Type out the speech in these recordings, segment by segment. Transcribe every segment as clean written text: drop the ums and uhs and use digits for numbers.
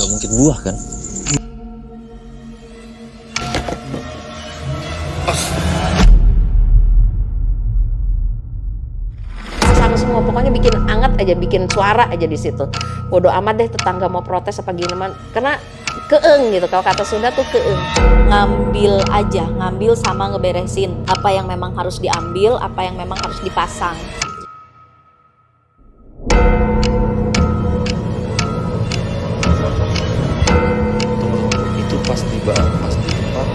Atau mungkin buah kan? Sama semua, pokoknya bikin anget aja, bikin suara aja di situ. Bodoh amat deh tetangga mau protes apa gimana, karena keeng gitu. Kalau kata Sunda tuh keeng. Ngambil sama ngeberesin apa yang memang harus diambil, apa yang memang harus dipasang. Itu pas tiba, pas di tempat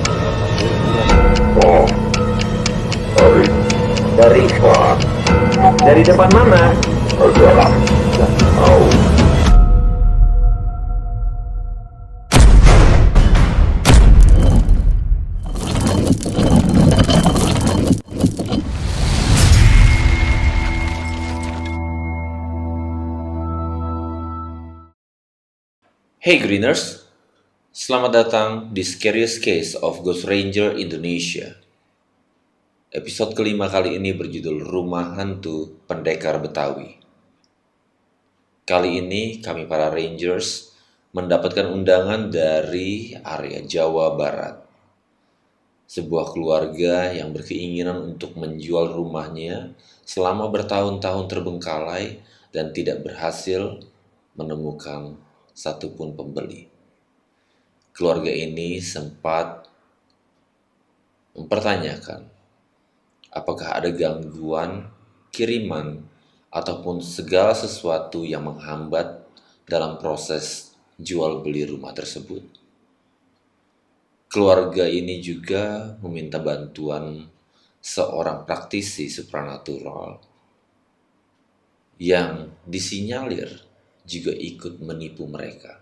Dari depan mana? Hey Greeners, selamat datang di Scariest Case of Ghost Ranger Indonesia. Episode kelima kali ini berjudul Rumah Hantu Pendekar Betawi. Kali ini kami para Rangers mendapatkan undangan dari area Jawa Barat. Sebuah keluarga yang berkeinginan untuk menjual rumahnya selama bertahun-tahun terbengkalai dan tidak berhasil menemukan satupun pembeli. Keluarga ini sempat mempertanyakan apakah ada gangguan, kiriman, ataupun segala sesuatu yang menghambat dalam proses jual beli rumah tersebut. Keluarga ini juga meminta bantuan seorang praktisi supranatural yang disinyalir juga ikut menipu mereka.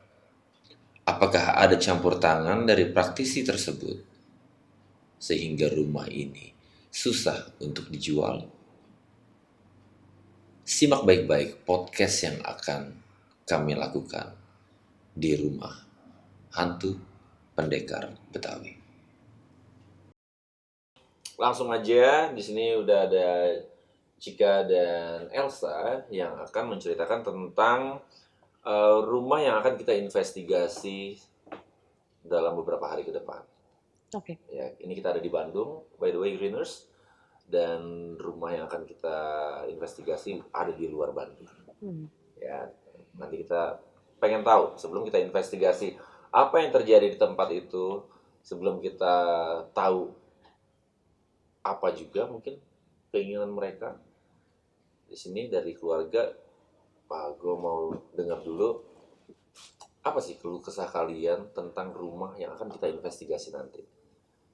Apakah ada campur tangan dari praktisi tersebut sehingga rumah ini susah untuk dijual? Simak baik-baik podcast yang akan kami lakukan di Rumah Hantu Pendekar Betawi. Langsung aja, di sini udah ada Cika dan Elsa yang akan menceritakan tentang rumah yang akan kita investigasi dalam beberapa hari ke depan. Oke. Ya, ini kita ada di Bandung, by the way Greeners, dan rumah yang akan kita investigasi ada di luar Bandung. Ya, nanti kita pengen tahu sebelum kita investigasi apa yang terjadi di tempat itu, sebelum kita tahu apa juga mungkin keinginan mereka. Di sini dari keluarga, Pak, gue mau dengar dulu apa sih keluh kesah kalian tentang rumah yang akan kita investigasi nanti.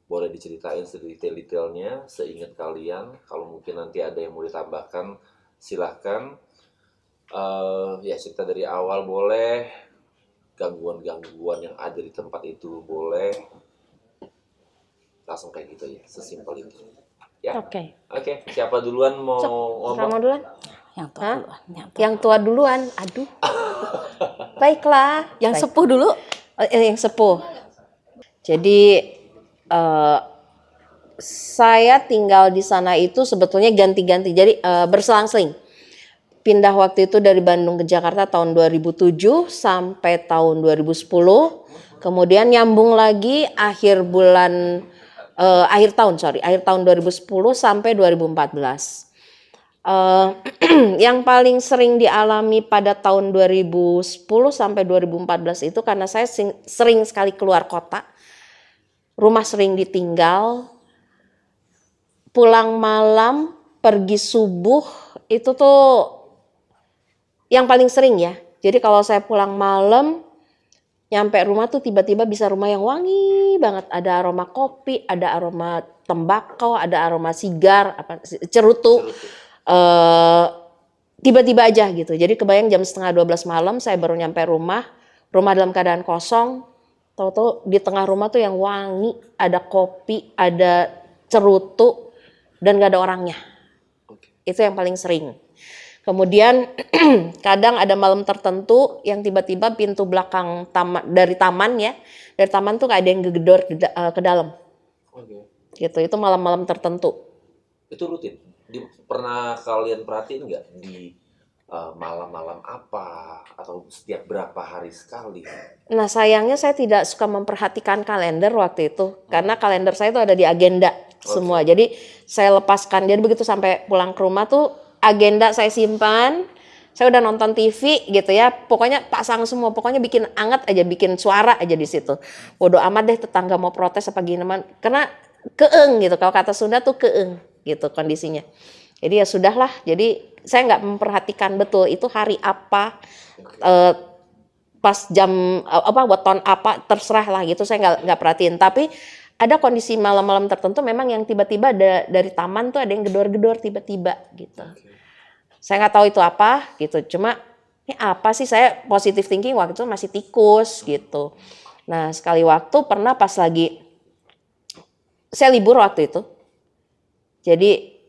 Boleh diceritain sedetail-detailnya, seingat kalian. Kalau mungkin nanti ada yang mau ditambahkan, silahkan. Ya cerita dari awal boleh, gangguan-gangguan yang ada di tempat itu boleh. Langsung kayak gitu ya, sesimpel itu. Ya. Oke. Oke, siapa duluan mau ngomong? Kamu duluan? Yang tua Hah? duluan. Yang tua duluan. Aduh. Baiklah. Yang Baik. sepuh dulu. Yang sepuh. Jadi saya tinggal di sana itu sebetulnya ganti-ganti. Jadi berselang-seling. Pindah waktu itu dari Bandung ke Jakarta tahun 2007 sampai tahun 2010. Kemudian nyambung lagi akhir tahun 2010 sampai 2014. Yang paling sering dialami pada tahun 2010 sampai 2014 itu karena saya sering sekali keluar kota. Rumah sering ditinggal. Pulang malam, pergi subuh, itu tuh yang paling sering ya. Jadi kalau saya pulang malam, nyampe rumah tuh tiba-tiba bisa rumah yang wangi banget. Ada aroma kopi, ada aroma tembakau, ada aroma sigar, cerutu. Tiba-tiba aja gitu. Jadi kebayang jam 11:30 malam saya baru nyampe rumah dalam keadaan kosong. Tahu-tahu di tengah rumah tuh yang wangi, ada kopi, ada cerutu, dan gak ada orangnya. Itu yang paling sering. Kemudian kadang ada malam tertentu yang tiba-tiba pintu belakang dari taman tuh kayak ada yang gegedor ke dalam. Gitu, itu malam-malam tertentu. Itu rutin. Pernah kalian perhatiin nggak di malam-malam apa atau setiap berapa hari sekali? Nah sayangnya saya tidak suka memperhatikan kalender waktu itu karena kalender saya itu ada di agenda semua. Jadi saya lepaskan. Jadi begitu sampai pulang ke rumah tuh agenda saya simpan. Saya udah nonton TV gitu ya. Pokoknya pasang semua. Pokoknya bikin anget aja, bikin suara aja di situ. Bodoh amat deh tetangga mau protes apa gimana. Karena keeng gitu. Kalau kata Sunda tuh keeng gitu kondisinya. Jadi ya sudahlah. Jadi saya nggak memperhatikan betul itu hari apa. Pas jam apa weton apa terserah lah gitu saya nggak perhatiin, tapi ada kondisi malam-malam tertentu memang yang tiba-tiba dari taman tuh ada yang gedor-gedor tiba-tiba gitu. Saya nggak tahu itu apa gitu, cuma ini apa sih, saya positive thinking waktu itu masih tikus gitu. Nah sekali waktu pernah pas lagi saya libur waktu itu, jadi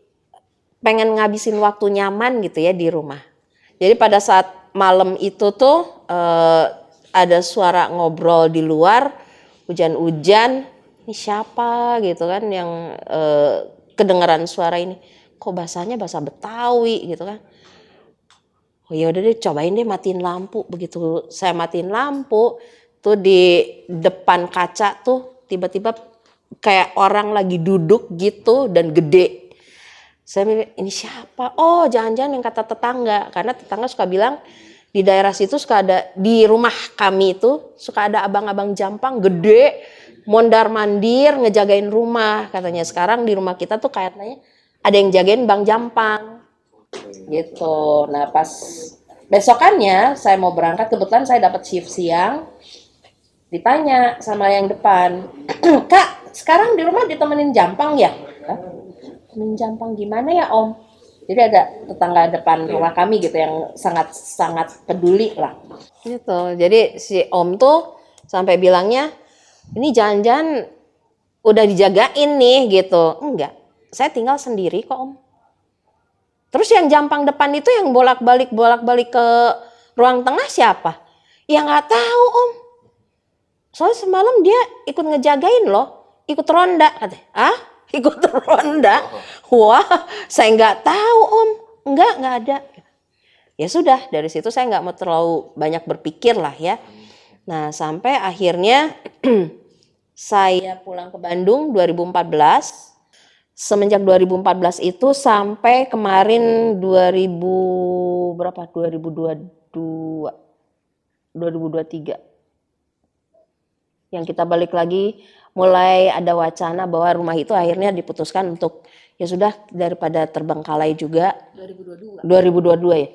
pengen ngabisin waktu nyaman gitu ya di rumah. Jadi pada saat malam itu tuh ada suara ngobrol di luar, hujan-hujan, ini siapa gitu kan yang kedengeran suara ini. Kok bahasanya bahasa Betawi gitu kan. Oh ya udah deh cobain deh matiin lampu. Begitu saya matiin lampu tuh di depan kaca tuh tiba-tiba kayak orang lagi duduk gitu dan gede. Saya mikir ini siapa? Oh jangan-jangan yang kata tetangga, karena tetangga suka bilang di daerah situ suka ada, di rumah kami itu suka ada abang-abang jampang gede mondar mandir ngejagain rumah katanya. Sekarang di rumah kita tuh kayaknya ada yang jagain bang jampang gitu. Nah pas besokannya saya mau berangkat, kebetulan saya dapat shift siang, ditanya sama yang depan, Kak sekarang di rumah ditemenin jampang ya? Temenin jampang gimana ya om? Jadi ada tetangga depan rumah kami gitu yang sangat peduli lah. Gitu. Jadi si om tuh sampai bilangnya, ini jangan-jangan udah dijagain nih gitu. Enggak, saya tinggal sendiri kok om. Terus yang jampang depan itu yang bolak-balik ke ruang tengah siapa? Ya nggak tahu om. Soalnya semalam dia ikut ngejagain loh, ikut ronda katanya. Ah? Ikut ronda? Wah, saya nggak tahu om. Nggak ada. Ya sudah, dari situ saya nggak mau terlalu banyak berpikir lah ya. Nah sampai akhirnya saya pulang ke Bandung 2014. Semenjak 2014 itu sampai kemarin 2023 yang kita balik lagi, mulai ada wacana bahwa rumah itu akhirnya diputuskan untuk ya sudah daripada terbengkalai juga. 2022 ya.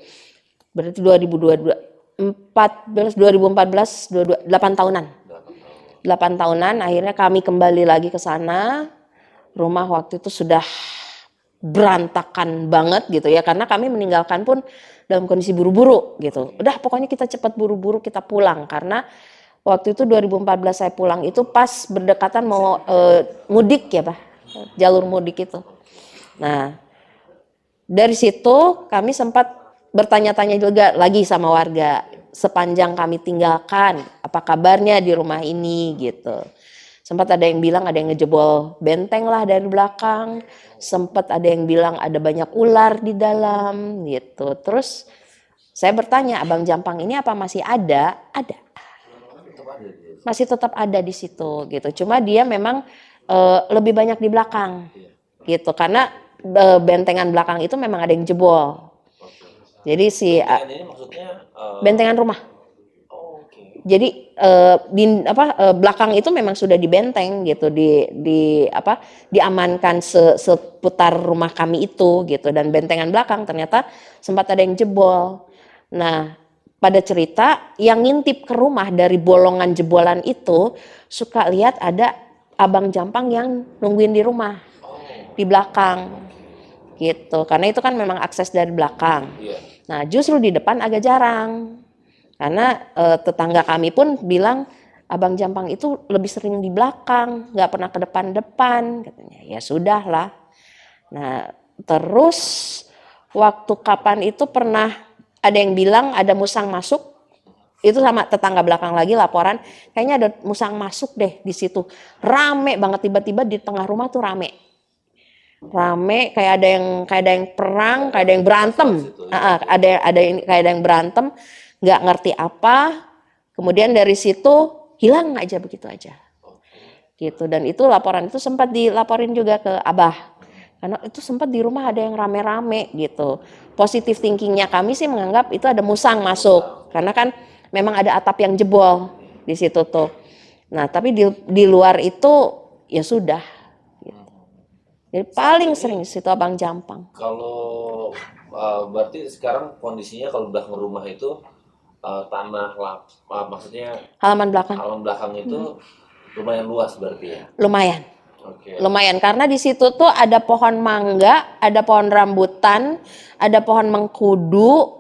Berarti 2014 8 tahunan. 8 tahunan akhirnya kami kembali lagi ke sana. Rumah waktu itu sudah berantakan banget gitu ya, karena kami meninggalkan pun dalam kondisi buru-buru gitu. Udah pokoknya kita cepat buru-buru kita pulang, karena waktu itu 2014 saya pulang itu pas berdekatan mau mudik ya Pak, jalur mudik itu. Nah dari situ kami sempat bertanya-tanya juga lagi sama warga sepanjang kami tinggalkan, apa kabarnya di rumah ini gitu. Sempat ada yang bilang ada yang ngejebol benteng lah dari belakang, sempat ada yang bilang ada banyak ular di dalam gitu. Terus saya bertanya, abang jampang ini apa masih ada? Ada. Masih tetap ada di situ gitu. Cuma dia memang lebih banyak di belakang gitu, karena bentengan belakang itu memang ada yang jebol. Jadi si ini maksudnya bentengan rumah. Jadi belakang itu memang sudah dibenteng gitu, diamankan seputar rumah kami itu gitu, dan bentengan belakang ternyata sempat ada yang jebol. Nah, pada cerita yang ngintip ke rumah dari bolongan jebolan itu suka lihat ada abang jampang yang nungguin di rumah di belakang gitu, karena itu kan memang akses dari belakang. Nah, justru di depan agak jarang. Karena tetangga kami pun bilang abang jampang itu lebih sering di belakang, nggak pernah ke depan-depan katanya. Ya sudahlah. Nah terus waktu kapan itu pernah ada yang bilang ada musang masuk, itu sama tetangga belakang lagi laporan, kayaknya ada musang masuk deh di situ. Rame banget, tiba-tiba di tengah rumah tuh rame. rame, kayak ada yang perang, kayak ada yang berantem. Kayak ada yang berantem, nggak ngerti apa. Kemudian dari situ hilang aja begitu aja. Gitu. Dan itu laporan itu sempat dilaporin juga ke Abah. Karena itu sempat di rumah ada yang rame-rame gitu. Positif thinkingnya kami sih menganggap itu ada musang masuk. Karena kan memang ada atap yang jebol di situ tuh. Nah tapi di luar itu ya sudah. Gitu. Jadi paling sering di situ Abang Jampang. Kalau berarti sekarang kondisinya kalau belakang rumah itu tanah maksudnya Halaman belakang. halaman belakang itu lumayan luas berarti ya. Lumayan. Oke. Lumayan karena di situ tuh ada pohon mangga, ada pohon rambutan, ada pohon mengkudu,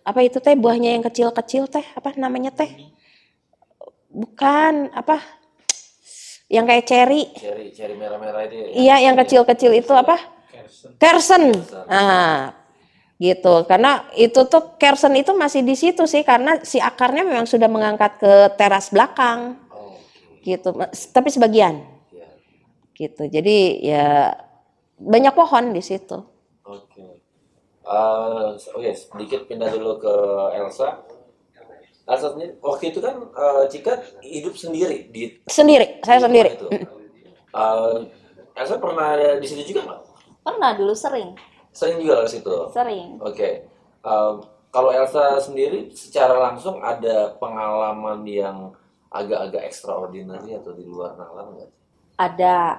apa itu teh buahnya yang kecil-kecil teh, apa namanya teh? Bukan, apa? Yang kayak ceri. Ceri merah-merah itu ya. Iya, yang kecil-kecil itu apa? Kersen. Nah, gitu. Karena itu tuh kersen itu masih di situ sih karena si akarnya memang sudah mengangkat ke teras belakang. Gitu, tapi sebagian. Gitu. Jadi ya banyak pohon di situ. Oke. Oke, sedikit pindah dulu ke Elsa. Elsa sendiri, waktu itu kan Cika hidup sendiri di Sendiri, saya rumah sendiri. itu. Elsa pernah ada di situ juga nggak? Pernah dulu sering. Sering juga ke situ. Sering. Oke. Kalau Elsa sendiri secara langsung ada pengalaman yang agak-agak extraordinary atau di luar nalar nggak? Ada.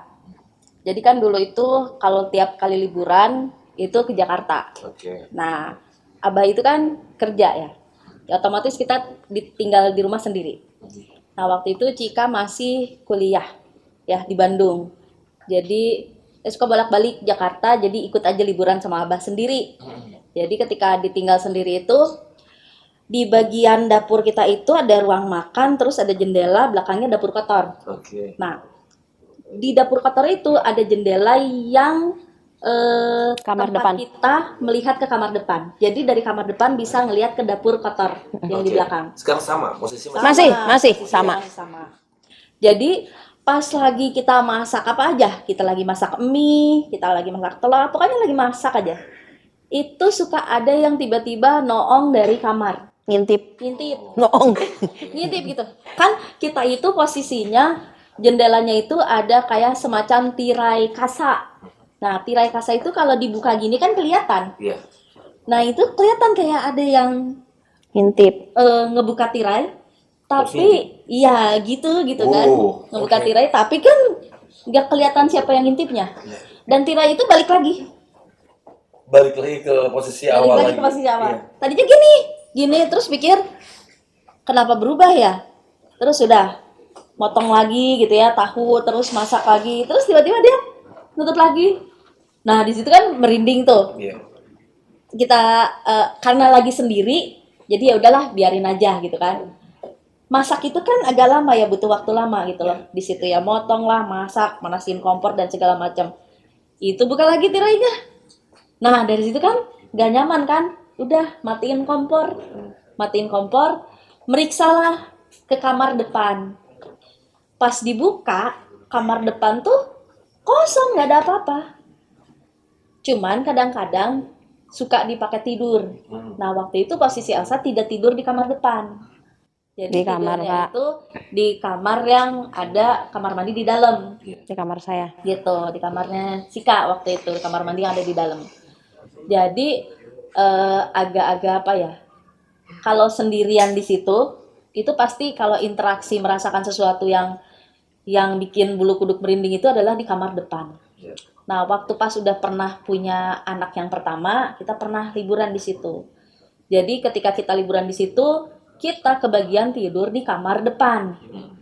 Jadi kan dulu itu kalau tiap kali liburan itu ke Jakarta. Oke. Nah, Abah itu kan kerja ya. Ya otomatis kita tinggal di rumah sendiri. Nah, waktu itu Cika masih kuliah ya di Bandung. Jadi suka bolak-balik Jakarta, jadi ikut aja liburan sama Abah sendiri. Jadi ketika ditinggal sendiri itu di bagian dapur kita itu ada ruang makan, terus ada jendela, belakangnya dapur kotor. Oke. Nah, di dapur kotor itu ada jendela yang Kamar tempat depan. kita melihat ke kamar depan. Jadi dari kamar depan bisa ngelihat ke dapur kotor yang di Oke. belakang. Sekarang sama posisi Masih, sama. Jadi pas lagi kita masak apa aja, kita lagi masak mie, kita lagi masak telur, pokoknya lagi masak aja. Itu suka ada yang tiba-tiba noong dari kamar. Ngintip. Ngintip gitu kan, kita itu posisinya jendelanya itu ada kayak semacam tirai kasa. Nah, tirai kasa itu kalau dibuka gini kan kelihatan. Iya. Nah, itu kelihatan kayak ada yang Ngintip. ngebuka tirai, tapi iya gitu kan, ngebuka oke. tirai, tapi kan nggak kelihatan siapa yang ngintipnya. Dan tirai itu balik lagi ke posisi balik awal lagi lagi. ke posisi awal. Iya. Tadinya gini, terus pikir kenapa berubah ya? Terus sudah motong lagi gitu ya, tahu, terus masak lagi, terus tiba-tiba dia nutup lagi. Nah, di situ kan merinding tuh. Iya. Kita karena lagi sendiri, jadi ya udahlah biarin aja gitu kan. Masak itu kan agak lama ya, butuh waktu lama gitu loh. Di situ ya motong lah, masak, manasin kompor dan segala macam. Itu buka lagi tirainya. Nah, dari situ kan gak nyaman kan? Udah matiin kompor, meriksalah ke kamar depan. Pas dibuka, kamar depan tuh kosong, nggak ada apa-apa. Cuman kadang-kadang suka dipakai tidur. Nah, waktu itu posisi Elsa tidak tidur di kamar depan. Jadi Di kamar, tidurnya Kak. itu di kamar yang ada kamar mandi di dalam. Di kamar saya. Gitu, di kamarnya Sika waktu itu, di kamar mandi yang ada di dalam. Jadi agak-agak apa ya? Kalau sendirian di situ, itu pasti kalau interaksi merasakan sesuatu yang bikin bulu kuduk merinding itu adalah di kamar depan. Iya. Nah, waktu pas udah pernah punya anak yang pertama, kita pernah liburan di situ. Jadi ketika kita liburan di situ, kita kebagian tidur di kamar depan.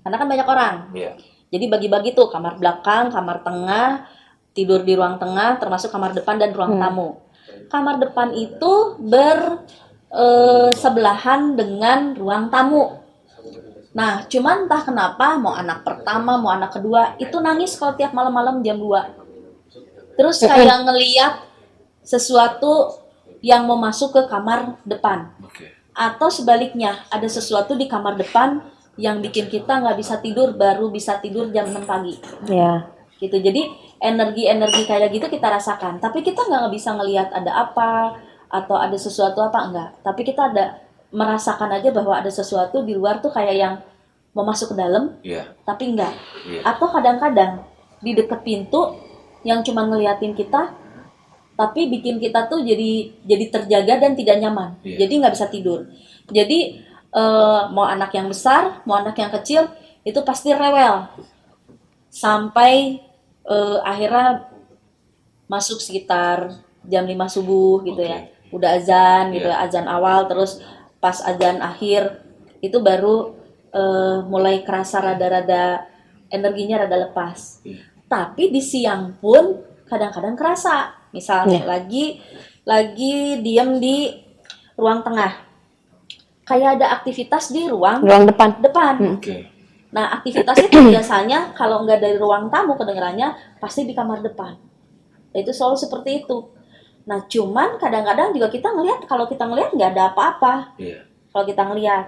Karena kan banyak orang. Iya. Jadi bagi-bagi tuh, kamar belakang, kamar tengah, tidur di ruang tengah, termasuk kamar depan dan ruang tamu. Kamar depan itu bersebelahan dengan ruang tamu. Nah, cuman entah kenapa, mau anak pertama, mau anak kedua, itu nangis kalau tiap malam-malam jam 2. Terus kayak ngeliat sesuatu yang mau masuk ke kamar depan. Oke. Atau sebaliknya, ada sesuatu di kamar depan yang bikin kita nggak bisa tidur, baru bisa tidur jam 6 pagi. Ya. Gitu. Jadi energi-energi kayak gitu kita rasakan. Tapi kita nggak bisa ngelihat ada apa atau ada sesuatu apa, enggak. Tapi kita ada merasakan aja bahwa ada sesuatu di luar tuh kayak yang mau masuk ke dalam, Iya. tapi enggak. Iya. Atau kadang-kadang di deket pintu yang cuma ngeliatin kita, tapi bikin kita tuh jadi terjaga dan tidak nyaman. Iya. Jadi nggak bisa tidur. Jadi mau anak yang besar, mau anak yang kecil, itu pasti rewel. Sampai akhirnya masuk sekitar jam 5 subuh gitu ya. Udah azan gitu, Iya. azan awal, terus pas azan akhir itu baru mulai kerasa rada-rada energinya rada lepas. Iya. Tapi di siang pun kadang-kadang kerasa. Misalnya lagi diem di ruang tengah. Kayak ada aktivitas di ruang depan. Oke. Nah, aktivitas itu biasanya kalau nggak dari ruang tamu kedengarannya pasti di kamar depan. Itu selalu seperti itu. Nah, cuman kadang-kadang juga kita ngelihat, kalau kita ngelihat nggak ada apa-apa. Iya. Kalau kita ngelihat.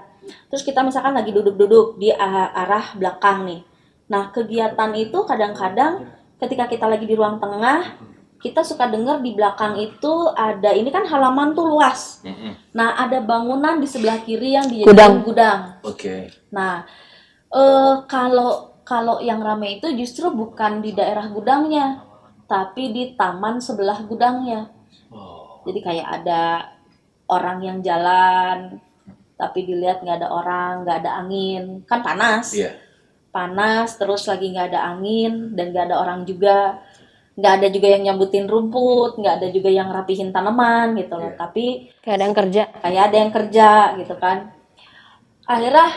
Terus kita misalkan lagi duduk-duduk di arah belakang nih. Nah, kegiatan itu kadang-kadang ketika kita lagi di ruang tengah, kita suka dengar di belakang itu ada, ini kan halaman tuh luas. Nah, ada bangunan di sebelah kiri yang dijadikan gudang. Oke. Nah, kalau yang ramai itu justru bukan di daerah gudangnya, tapi di taman sebelah gudangnya. Oh. Jadi kayak ada orang yang jalan, tapi dilihat nggak ada orang, nggak ada angin, kan panas. Iya. Panas, terus lagi nggak ada angin dan nggak ada orang juga. Nggak ada juga yang nyambutin rumput, nggak ada juga yang rapihin tanaman gitu loh. Iya. Tapi Kayak ada yang kerja. kayak ada yang kerja gitu kan. Akhirnya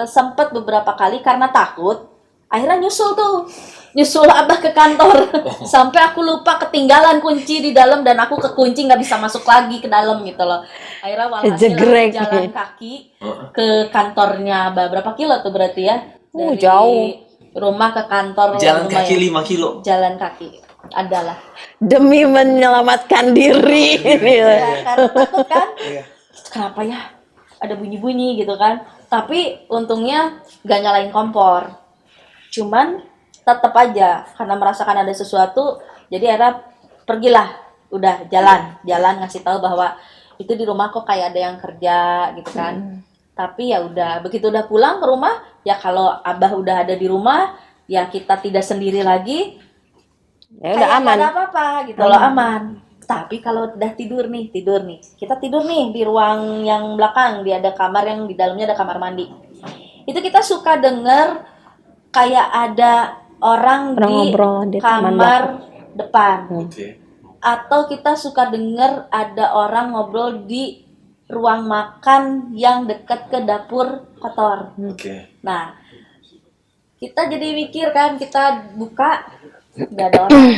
sempet beberapa kali karena takut, akhirnya nyusul abah ke kantor. Sampai aku lupa ketinggalan kunci di dalam dan aku kekunci nggak bisa masuk lagi ke dalam gitu loh. Akhirnya walhasil Jegrek. jalan kaki ke kantornya abah. Berapa kilo tuh berarti ya? Dari Jauh. rumah ke kantor Jalan lumayan. kaki 5 kilo. Jalan kaki adalah Demi menyelamatkan diri. ya, karena takut kan. Iya. Kenapa ya ada bunyi-bunyi gitu kan, tapi untungnya gak nyalain kompor, cuman tetap aja karena merasakan ada sesuatu, jadi akhirnya pergilah, udah jalan ngasih tahu bahwa itu di rumah kok kayak ada yang kerja gitu kan. Tapi ya udah, begitu udah pulang ke rumah, ya kalau abah udah ada di rumah, ya kita tidak sendiri lagi, Ya udah kayak aman. nggak ada apa-apa gitu loh, aman. Tapi kalau udah tidur nih, kita tidur nih di ruang yang belakang, dia ada kamar yang di dalamnya ada kamar mandi. Itu kita suka denger kayak ada orang di ngobrol di taman kamar depan. Oke. Atau kita suka denger ada orang ngobrol di ruang makan yang dekat ke dapur kotor. Oke. Nah, kita jadi mikir kan, kita buka nggak ada orang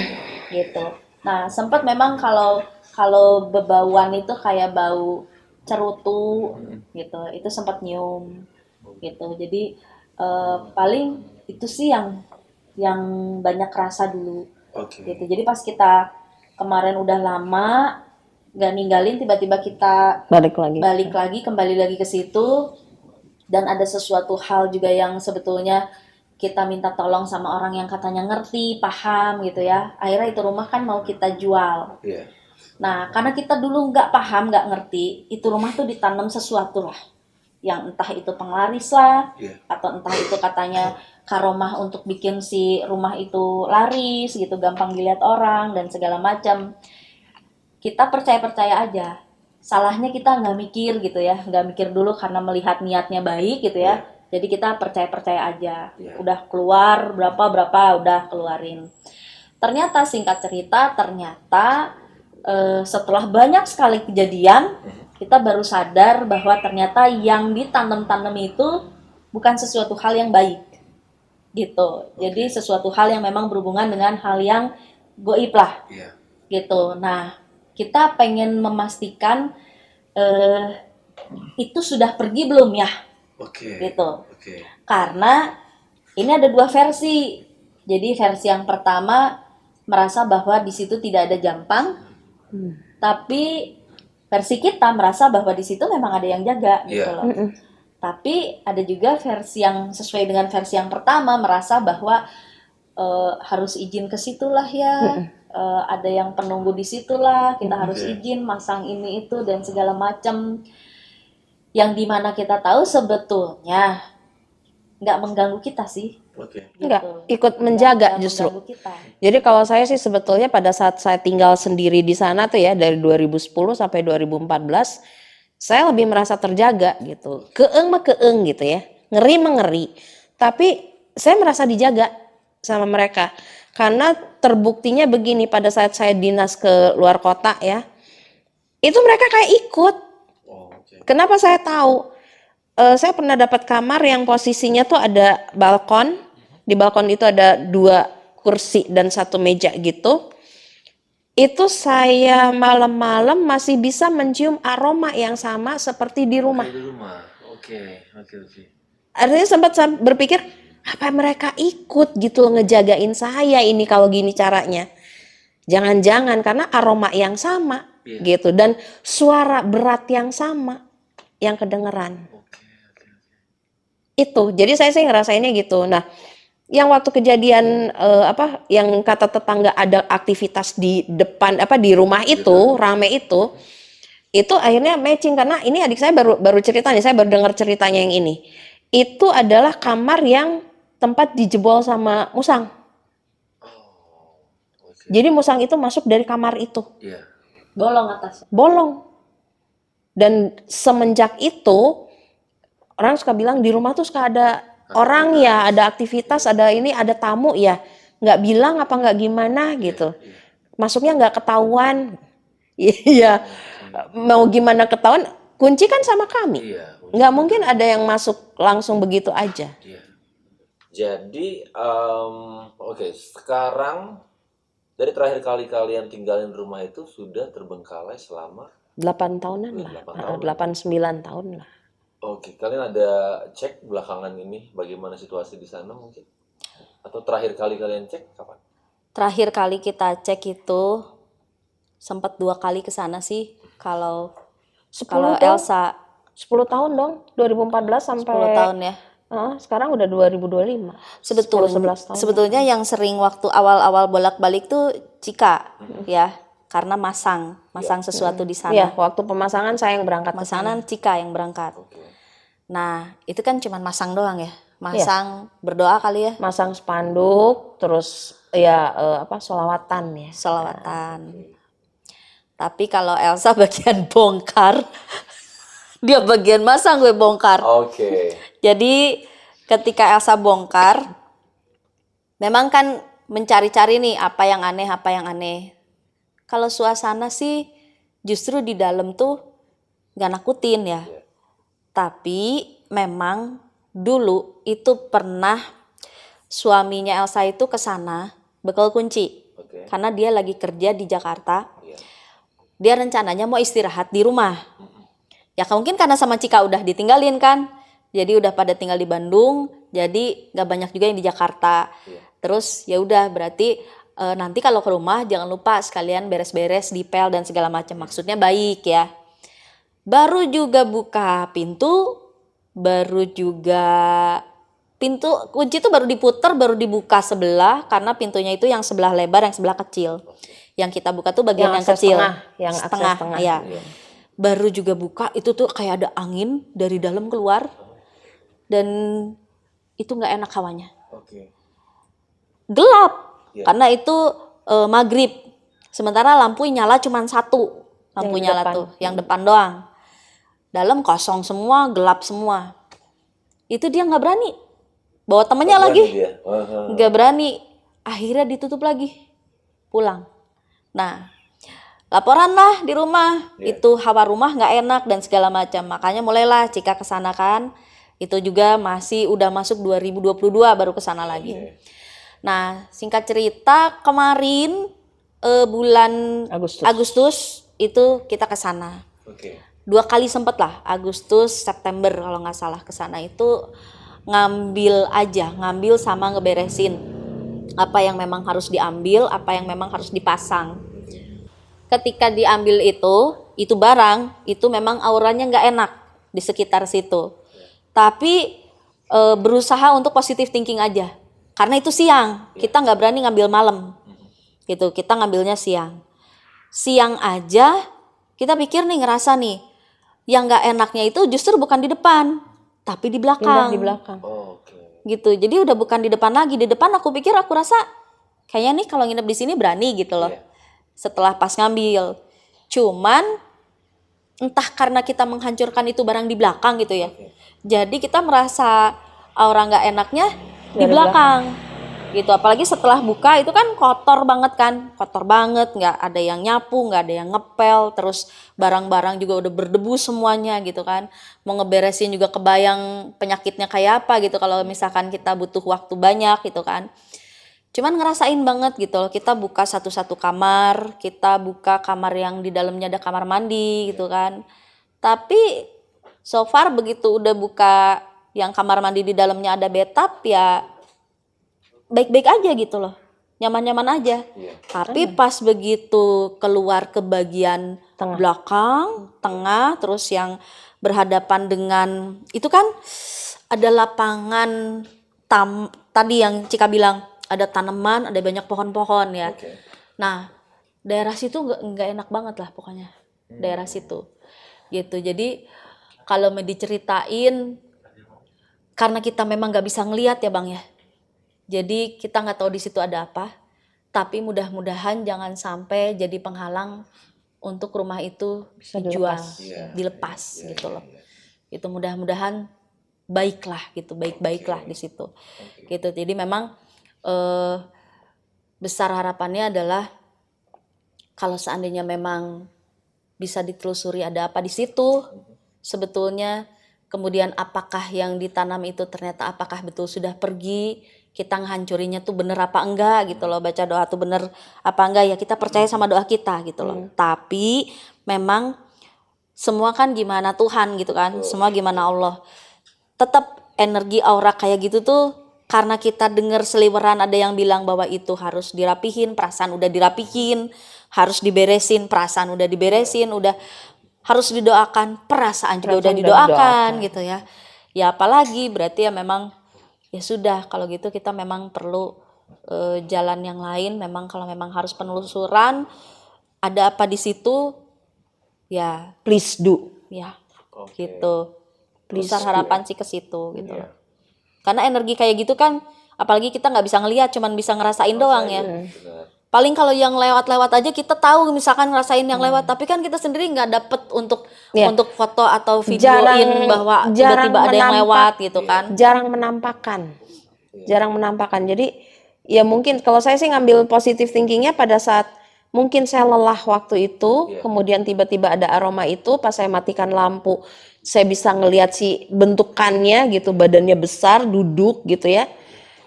gitu. Nah, sempat memang kalau bebauan itu kayak bau cerutu gitu, itu sempat nyium gitu. Jadi paling itu sih yang banyak rasa dulu Oke. gitu. Jadi pas kita kemarin udah lama nggak ninggalin, tiba-tiba kita Balik lagi. kembali lagi ke situ, dan ada sesuatu hal juga yang sebetulnya kita minta tolong sama orang yang katanya ngerti, paham gitu ya. Akhirnya itu rumah kan mau kita jual. Iya. Nah, karena kita dulu nggak paham, nggak ngerti, itu rumah tuh ditanam sesuatu lah. Yang entah itu penglaris lah, Iya. atau entah itu katanya karomah untuk bikin si rumah itu laris gitu, gampang dilihat orang dan segala macam. Kita percaya aja. Salahnya kita nggak mikir gitu ya, nggak mikir dulu karena melihat niatnya baik gitu ya. Jadi kita percaya aja. Iya. Udah keluar berapa udah keluarin. Ternyata singkat cerita, setelah banyak sekali kejadian, kita baru sadar bahwa ternyata yang ditanam-tanam itu bukan sesuatu hal yang baik. Gitu. Jadi sesuatu hal yang memang berhubungan dengan hal yang goib lah. Iya. Gitu. Nah, kita pengen memastikan itu sudah pergi belum ya? Oke. Gitu. Oke. Karena ini ada dua versi. Jadi versi yang pertama merasa bahwa di situ tidak ada jampang, tapi versi kita merasa bahwa di situ memang ada yang jaga gitu Iya. loh. Tapi ada juga versi yang sesuai dengan versi yang pertama merasa bahwa harus izin ke situlah ya. Ada yang penunggu di situlah, kita harus izin masang ini itu dan segala macam. Yang dimana kita tahu sebetulnya nggak mengganggu kita sih. Enggak, Gitu. ikut menjaga Nggak justru. mengganggu kita. Jadi kalau saya sih sebetulnya pada saat saya tinggal sendiri di sana tuh ya dari 2010 sampai 2014 saya lebih merasa terjaga gitu. Keeng mah keeng gitu ya. Ngeri mah ngeri. Tapi saya merasa dijaga sama mereka. Karena terbuktinya begini pada saat saya dinas ke luar kota ya. Itu mereka kayak ikut. Kenapa saya tahu? Saya pernah dapat kamar yang posisinya tuh ada balkon. Di balkon itu ada 2 kursi dan 1 meja gitu. Itu saya malam-malam masih bisa mencium aroma yang sama seperti di rumah. Di rumah. Oke. Artinya sempat saya berpikir, apa mereka ikut gitu loh ngejagain saya ini kalau gini caranya. Jangan-jangan karena aroma yang sama gitu dan suara berat yang sama yang kedengeran. Itu. Jadi saya sih ngerasainnya gitu. Nah, yang waktu kejadian yang kata tetangga ada aktivitas di depan di rumah itu rame itu akhirnya matching karena ini adik saya baru cerita nih, saya baru dengar ceritanya yang ini. Itu adalah kamar yang tempat dijebol sama musang. Jadi musang itu masuk dari kamar itu. Bolong atas. Bolong. Dan semenjak itu orang suka bilang di rumah tuh suka ada orang ya, ada aktivitas, ada ini, ada tamu ya, nggak bilang apa nggak gimana gitu, masuknya nggak ketahuan, iya, mau gimana ketahuan, kunci kan sama kami, nggak mungkin ada yang masuk langsung begitu aja. Jadi, sekarang dari terakhir kali kalian tinggalin rumah itu sudah terbengkalai selama 8 tahunan lah, 8-9 tahun lah. Oke, kalian ada cek belakangan ini bagaimana situasi di sana mungkin? Atau terakhir kali kalian cek kapan? Terakhir kali kita cek itu sempat 2 kali ke sana sih. Kalau 10 Elsa 10 tahun dong, 2014 sampai 10 tahun ya. Sekarang udah 2025. 11 tahun. Sebetulnya yang sering waktu awal-awal bolak-balik tuh Cika ya, karena masang sesuatu di sana. Iya, waktu pemasangan saya yang berangkat ke sana. Masangan Cika yang berangkat. Nah, itu kan cuma masang doang ya. Masang berdoa kali ya. Masang spanduk, terus ya sholawatan ya. Sholawatan. Tapi kalau Elsa bagian bongkar, dia bagian masang, gue bongkar. Oke. Jadi ketika Elsa bongkar, memang kan mencari-cari nih apa yang aneh. Kalau suasana sih justru di dalam tuh gak nakutin ya. Tapi memang dulu itu pernah suaminya Elsa itu ke sana bekal kunci. Karena dia lagi kerja di Jakarta. Dia rencananya mau istirahat di rumah. Ya mungkin karena sama Cika udah ditinggalin kan. Jadi udah pada tinggal di Bandung, jadi gak banyak juga yang di Jakarta. Terus ya udah berarti nanti kalau ke rumah jangan lupa sekalian beres-beres, dipel dan segala macam. Maksudnya baik ya. Baru juga buka pintu, kunci itu baru diputar, baru dibuka sebelah karena pintunya itu yang sebelah lebar, yang sebelah kecil. Yang kita buka tuh bagian yang kecil, setengah. Ya. Baru juga buka itu tuh kayak ada angin dari dalam keluar dan itu nggak enak hawanya. Gelap karena itu maghrib. Sementara lampu nyala cuma 1, lampu yang nyala depan. Tuh yang depan doang. Dalam kosong semua, gelap semua. Itu dia nggak berani. Bawa temennya lagi, nggak berani. Akhirnya ditutup lagi, pulang. Nah, laporan lah di rumah. Itu hawa rumah nggak enak dan segala macam. Makanya mulailah Cika kesana kan. Itu juga udah masuk 2022 baru kesana lagi. Nah, singkat cerita kemarin bulan Agustus itu kita kesana. 2 kali sempet lah, Agustus, September kalau nggak salah kesana itu ngambil sama ngeberesin apa yang memang harus diambil, apa yang memang harus dipasang. Ketika diambil itu barang, itu memang auranya nggak enak di sekitar situ. Tapi berusaha untuk positive thinking aja. Karena itu siang, kita nggak berani ngambil malam. Gitu, kita ngambilnya siang. Siang aja kita pikir nih, ngerasa nih, yang nggak enaknya itu justru bukan di depan, tapi di Pindah belakang. di belakang. Oh, oke. Gitu. Jadi udah bukan di depan lagi. Di depan aku pikir, aku rasa kayaknya nih kalau nginep di sini berani gitu loh. Iya. Setelah pas ngambil. Cuman entah karena kita menghancurkan itu barang di belakang gitu ya. Oke. Jadi kita merasa aura nggak enaknya di Dari belakang. Gitu. Apalagi setelah buka itu kan kotor banget kan. Kotor banget, nggak ada yang nyapu, nggak ada yang ngepel, terus barang-barang juga udah berdebu semuanya gitu kan. Mau ngeberesin juga kebayang penyakitnya kayak apa gitu kalau misalkan kita butuh waktu banyak gitu kan. Cuman ngerasain banget gitu loh, kita buka satu-satu kamar, kita buka kamar yang di dalamnya ada kamar mandi gitu kan. Tapi so far begitu udah buka yang kamar mandi di dalamnya ada bathtub ya baik-baik aja gitu loh. Nyaman-nyaman aja. Iya. Tapi pas begitu keluar ke bagian Tengah. belakang, tengah, terus yang berhadapan dengan itu kan ada lapangan tadi yang Cika bilang ada tanaman, ada banyak pohon-pohon ya. Oke. Nah, daerah situ nggak enak banget lah pokoknya. Daerah situ. Gitu. Jadi kalau mau diceritain karena kita memang nggak bisa ngelihat ya Bang ya. Jadi kita nggak tahu di situ ada apa. Tapi mudah-mudahan jangan sampai jadi penghalang untuk rumah itu Bisa dijual, dilepas. Iya. dilepas Iya, gitu iya, loh. iya. Itu mudah-mudahan baiklah gitu, baik-baiklah di situ. Oke. Gitu. Jadi memang besar harapannya adalah kalau seandainya memang bisa ditelusuri ada apa di situ sebetulnya, kemudian apakah yang ditanam itu ternyata apakah betul sudah pergi, kita ngehancurinnya tuh bener apa enggak gitu loh, baca doa tuh bener apa enggak ya, kita percaya sama doa kita gitu loh. Tapi memang semua kan gimana Tuhan gitu kan, semua gimana Allah. Tetap energi aura kayak gitu tuh karena kita dengar seliweran ada yang bilang bahwa itu harus dirapihin, perasaan udah dirapihin, harus diberesin, perasaan udah diberesin, udah harus didoakan, perasaan juga udah Perasaan udah didoakan didoakan. gitu ya. Ya apalagi berarti ya memang ya sudah kalau gitu kita memang perlu jalan yang lain. Memang kalau memang harus penelusuran ada apa di situ ya Please do. ya Oke. gitu. Please Besar do. harapan sih ke situ gitu. Iya. Karena energi kayak gitu kan apalagi kita nggak bisa ngelihat, cuman bisa ngerasain doang ya. Benar. Paling kalau yang lewat-lewat aja kita tahu misalkan ngerasain yang lewat, tapi kan kita sendiri nggak dapet untuk Iya. untuk foto atau videoin bahwa tiba-tiba ada yang lewat gitu kan. Jarang menampakkan. Jarang menampakkan. Jadi ya mungkin kalau saya sih ngambil positive thinkingnya pada saat mungkin saya lelah waktu itu, Iya. kemudian tiba-tiba ada aroma itu, pas saya matikan lampu, saya bisa ngelihat si bentukannya gitu, badannya besar, duduk gitu ya.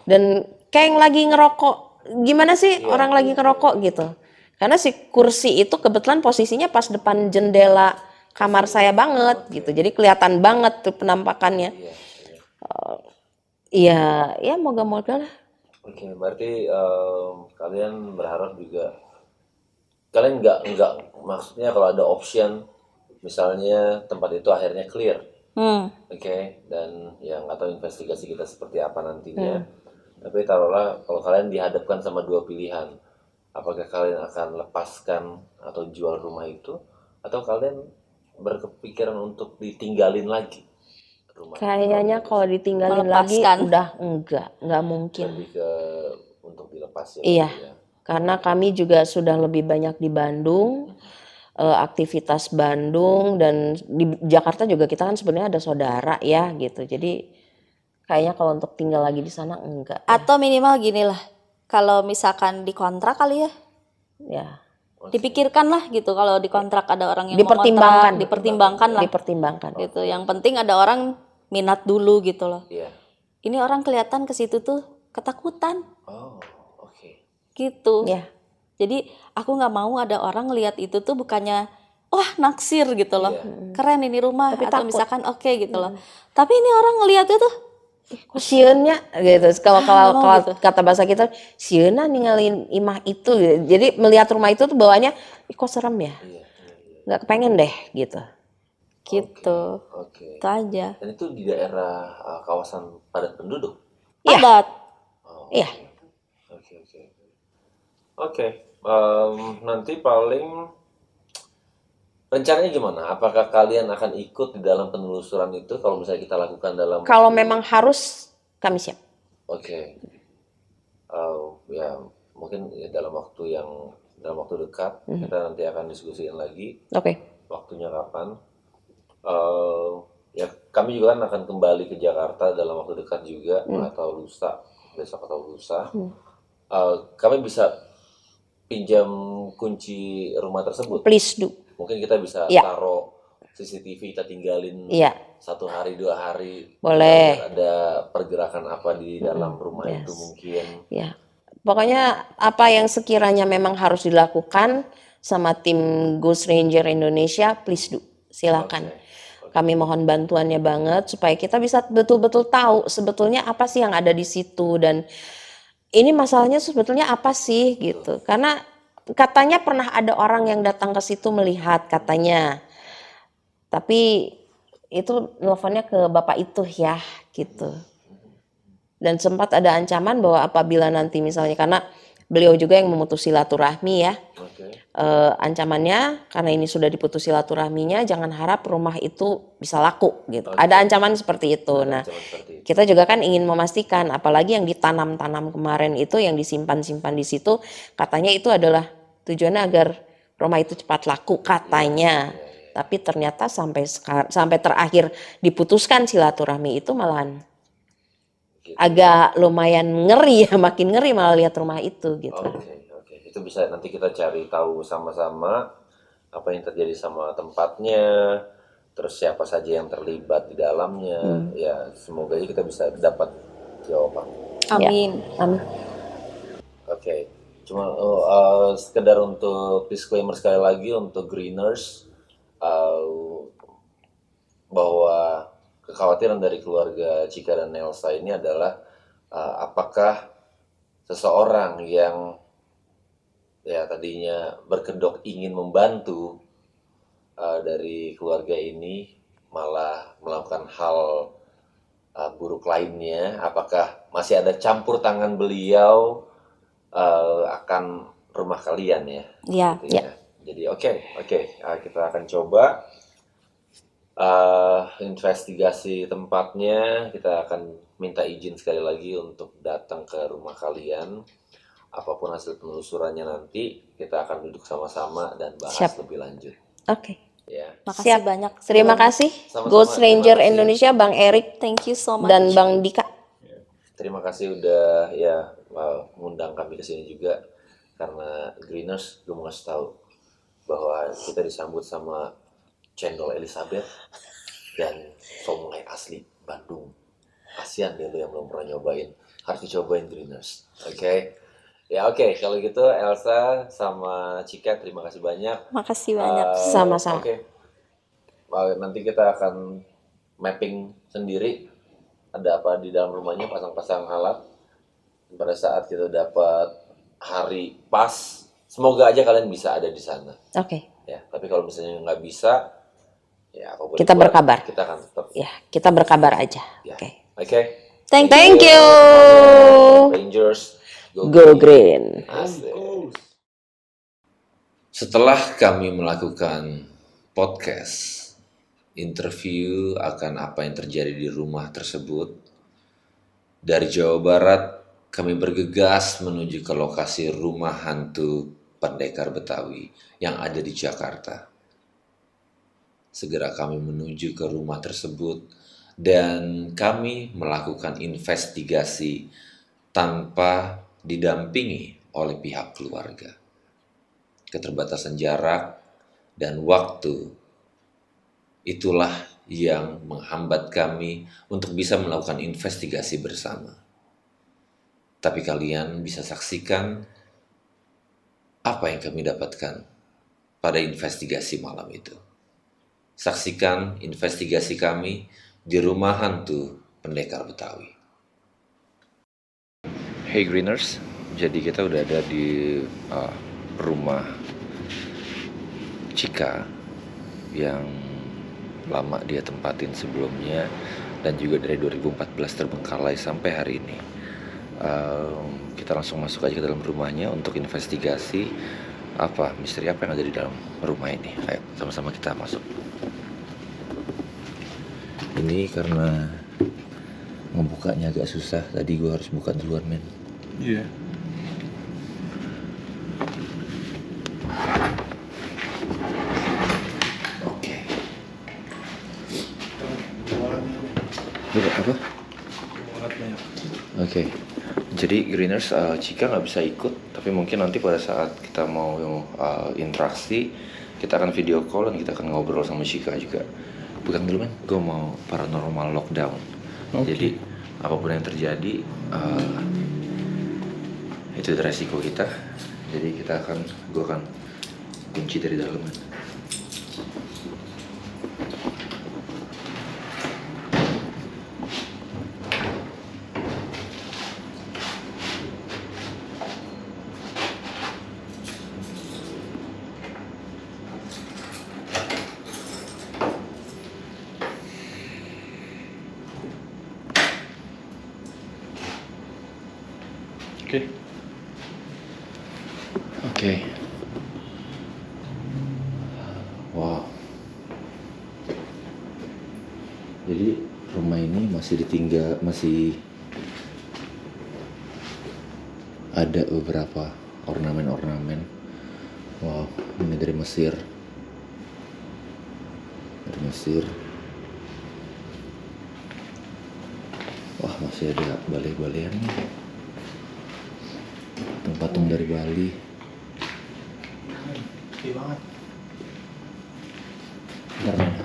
Dan kayak yang lagi ngerokok. Gimana sih orang lagi ngerokok gitu. Karena si kursi itu kebetulan posisinya pas depan jendela kamar saya banget gitu. Jadi kelihatan banget tuh penampakannya. Iya. Iya, ya moga-moga lah. Oke, berarti kalian berharap juga kalian nggak maksudnya kalau ada option misalnya tempat itu akhirnya clear, oke, dan yang nggak tahu investigasi kita seperti apa nantinya. Tapi taruhlah kalau kalian dihadapkan sama dua pilihan, apakah kalian akan lepaskan atau jual rumah itu, atau kalian berkepikiran untuk ditinggalin lagi rumah? Kayaknya kalau ditinggalin lagi Melepaskan. udah enggak mungkin. lebih ke untuk dilepas ya. Iya. berarti ya. Karena kami juga sudah lebih banyak di Bandung, aktivitas Bandung, dan di Jakarta juga kita kan sebenarnya ada saudara ya gitu. Jadi kayaknya kalau untuk tinggal lagi di sana enggak. Atau minimal gini lah, kalau misalkan dikontrak kali ya, Ya, dipikirkan lah gitu. Kalau dikontrak ada orang yang mau dipertimbangkan. kontrak, dipertimbangkan lah Dipertimbangkan. gitu. Yang penting ada orang minat dulu gitu loh. Iya. Ini orang kelihatan ke situ tuh ketakutan Oh, oke. gitu. Ya. Jadi aku nggak mau ada orang ngelihat itu tuh bukannya wah naksir gitu loh, Iya. keren ini rumah, Tapi atau takut. misalkan oke gitu loh. Tapi ini orang ngelihatnya tuh Sieunnya gitu. Kalau nggak mau gitu. kata bahasa kita, sieuna ninggalin imah itu. Jadi melihat rumah itu tuh bawaannya, ih kok serem ya. Iya. Nggak kepengen deh gitu. gitu. Oke. Itu aja. Dan itu di daerah kawasan padat penduduk. Iya. Padat. Oh, Iya. Oke. Nanti paling rencananya gimana? Apakah kalian akan ikut di dalam penelusuran itu kalau misalnya kita lakukan dalam Kalau waktu- memang harus, kami siap. Oke. Ya mungkin ya dalam waktu dekat kita nanti akan diskusiin lagi Oke. waktunya kapan. Ya kami juga kan akan kembali ke Jakarta dalam waktu dekat juga atau lusa, besok atau lusa. Kami bisa pinjam kunci rumah tersebut. Please do. Mungkin kita bisa Iya. taruh CCTV, kita tinggalin Iya. 1 hari 2 hari. Boleh. Biar ada pergerakan apa di dalam rumah Yes. itu mungkin. Ya. Pokoknya apa yang sekiranya memang harus dilakukan sama tim Ghost Ranger Indonesia, please do. Silakan. Kami mohon bantuannya banget supaya kita bisa betul-betul tahu sebetulnya apa sih yang ada di situ dan ini masalahnya sebetulnya apa sih gitu. Karena katanya pernah ada orang yang datang ke situ melihat katanya. Tapi itu nelfonnya ke bapak itu ya gitu. Dan sempat ada ancaman bahwa apabila nanti misalnya karena beliau juga yang memutus silaturahmi ya. Oke. Ancamannya karena ini sudah diputus silaturahminya jangan harap rumah itu bisa laku gitu. Ada ancaman seperti itu. Nah, Ancaman seperti itu. kita juga kan ingin memastikan apalagi yang ditanam-tanam kemarin itu yang disimpan-simpan di situ katanya itu adalah tujuannya agar rumah itu cepat laku katanya. Tapi ternyata sampai terakhir diputuskan silaturahmi itu malahan Gitu. agak lumayan ngeri ya, makin ngeri malah lihat rumah itu gitu. Oke. Itu bisa nanti kita cari tahu sama-sama apa yang terjadi sama tempatnya, terus siapa saja yang terlibat di dalamnya. Ya, semoga aja kita bisa dapat jawaban. Amin. Amin. Oke. Cuma sekedar untuk disclaimer sekali lagi untuk Greeners bahwa kekhawatiran dari keluarga Chika dan Elsa ini adalah apakah seseorang yang ya tadinya berkedok ingin membantu dari keluarga ini malah melakukan hal buruk lainnya, apakah masih ada campur tangan beliau akan rumah kalian ya? Ya. Gitu ya. Jadi oke, kita akan coba investigasi tempatnya. Kita akan minta izin sekali lagi untuk datang ke rumah kalian. Apapun hasil penelusurannya nanti kita akan duduk sama-sama dan bahas Siap. lebih lanjut. Oke. Ya. Makasih Siap. banyak. Terima kasih Sama-sama, Ghost terima Ranger kasih. Indonesia, Bang Erik Thank you so much. dan Bang Dika. Terima kasih udah ya mengundang kami ke sini juga karena Greeners gue mau ngasih tahu bahwa kita disambut sama cendol Elizabeth dan somai asli Bandung. Kasian deh lu yang belum pernah nyobain, harus dicobain Greeners. Oke. Ya oke, kalau gitu Elsa sama Chika terima kasih banyak. Makasih banyak. Sama-sama. Oke. Nanti kita akan mapping sendiri ada apa di dalam rumahnya, pasang-pasang alat. Pada saat kita dapat hari pas, semoga aja kalian bisa ada di sana. Oke. Ya, tapi kalau misalnya nggak bisa, ya apapun Kita dibuat, berkabar. Kita akan tetap. Ya, kita berkabar aja. Ya. Oke. Oke. Thank you. Rangers. Go Green. Asik. Setelah kami melakukan podcast, interview akan apa yang terjadi di rumah tersebut, dari Jawa Barat kami bergegas menuju ke lokasi rumah hantu Pendekar Betawi yang ada di Jakarta. Segera kami menuju ke rumah tersebut dan kami melakukan investigasi tanpa didampingi oleh pihak keluarga. Keterbatasan jarak dan waktu itulah yang menghambat kami untuk bisa melakukan investigasi bersama. Tapi kalian bisa saksikan apa yang kami dapatkan pada investigasi malam itu. Saksikan investigasi kami di rumah hantu Pendekar Betawi. Hey Greeners, jadi kita udah ada di rumah Chika yang lama dia tempatin sebelumnya dan juga dari 2014 terbengkalai sampai hari ini. kita langsung masuk aja ke dalam rumahnya untuk investigasi apa misteri apa yang ada di dalam rumah ini. Ayo sama-sama kita masuk. Ini karena ngebukanya agak susah, tadi gue harus buka duluan men. Iya. Oke. Apa? Oke. Jadi Greeners, Cika nggak bisa ikut, tapi mungkin nanti pada saat kita mau interaksi, kita akan video call dan kita akan ngobrol sama Cika juga. Pegang dulu men, gue mau paranormal lockdown. Jadi apapun yang terjadi, itu resiko kita. Jadi gue akan kunci dari dalam men. Oke. Wow. Jadi rumah ini masih ada beberapa ornamen-ornamen. Wow, ini dari Mesir. Wah, masih ada balai-balaian nih. Patung dari Bali. Oke banget. Bentar mana?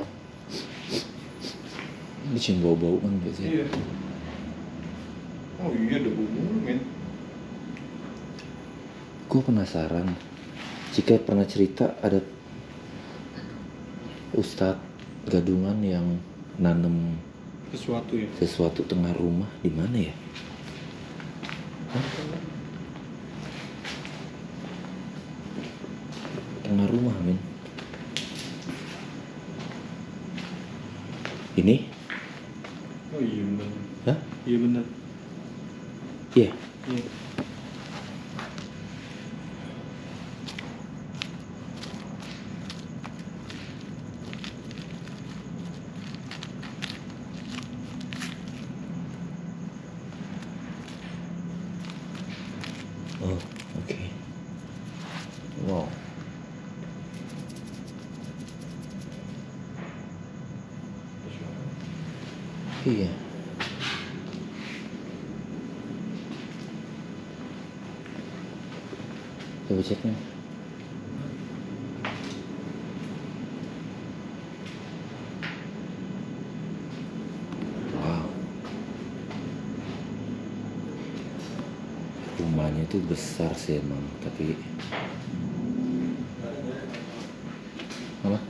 Ini cium bau-bau kan biasanya. Iya. Oh iya, ada bumbu men. Gue penasaran. Cika pernah cerita ada Ustadz gadungan yang nanam Sesuatu ya. sesuatu tengah rumah di mana ya? Hah? Tengah rumah men. Ini? Oh iya benar. Hah? Iya benar. Iya. Iya. Oh, oke. Wow. Iya. Coba cek nih. Wow. Rumahnya itu besar sih emang, tapi apa?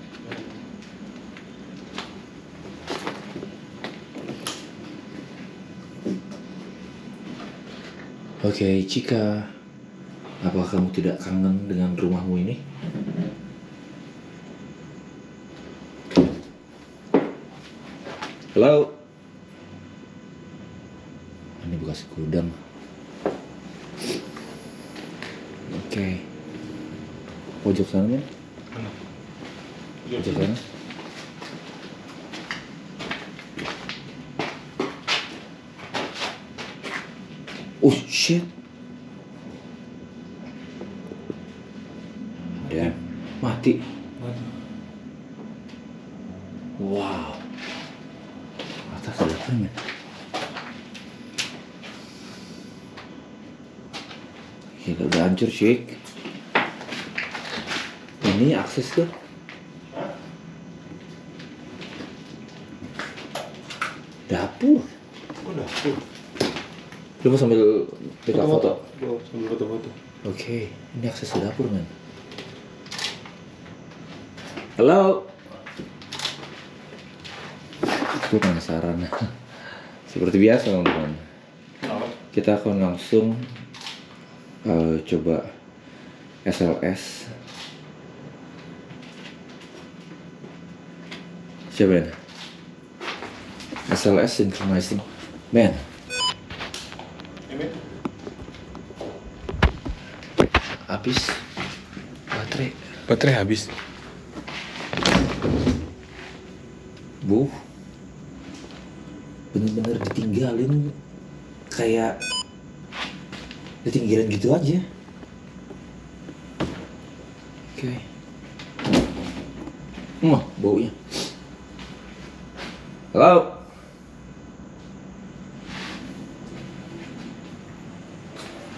Oke, Cika, apakah kamu tidak kangen dengan rumahmu ini? Halo? Ini bekas gudang. Oke. Pojok sana, men? Mana? Pojok sana. Oh shit. Damn. Mati. Wow. Atas ada apa men? Gila udah hancur Syek. Ini akses tuh. Dapur. Oh dapur. Lu mau sambil pegang foto? Oh, sambil foto-foto. Oke, ini akses ke dapur men. Halo. Gue penasaran. Seperti biasa teman-teman. Kita akan langsung coba SLS. Siapa ini? SLS synchronizing. Men, habis baterai. Baterai habis. Bu, bener-bener ditinggalin kayak ditinggalin gitu aja. Oke. Baunya. Halo.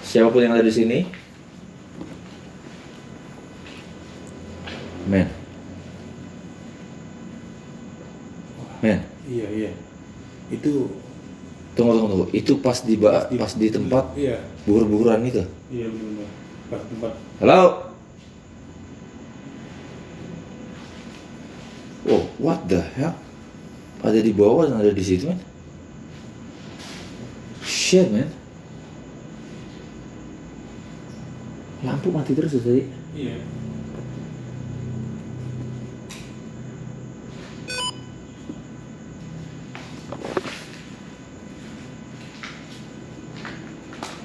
Siapapun yang ada di sini, men. Iya. Itu Tunggu. Itu pas di tempat Iya. buhur-buhuran itu. Iya benar. Pas tempat. Halo. Oh, what the hell? Ada di bawah dan ada di situ, man. Shit, man. Lampu mati terus tadi. Iya.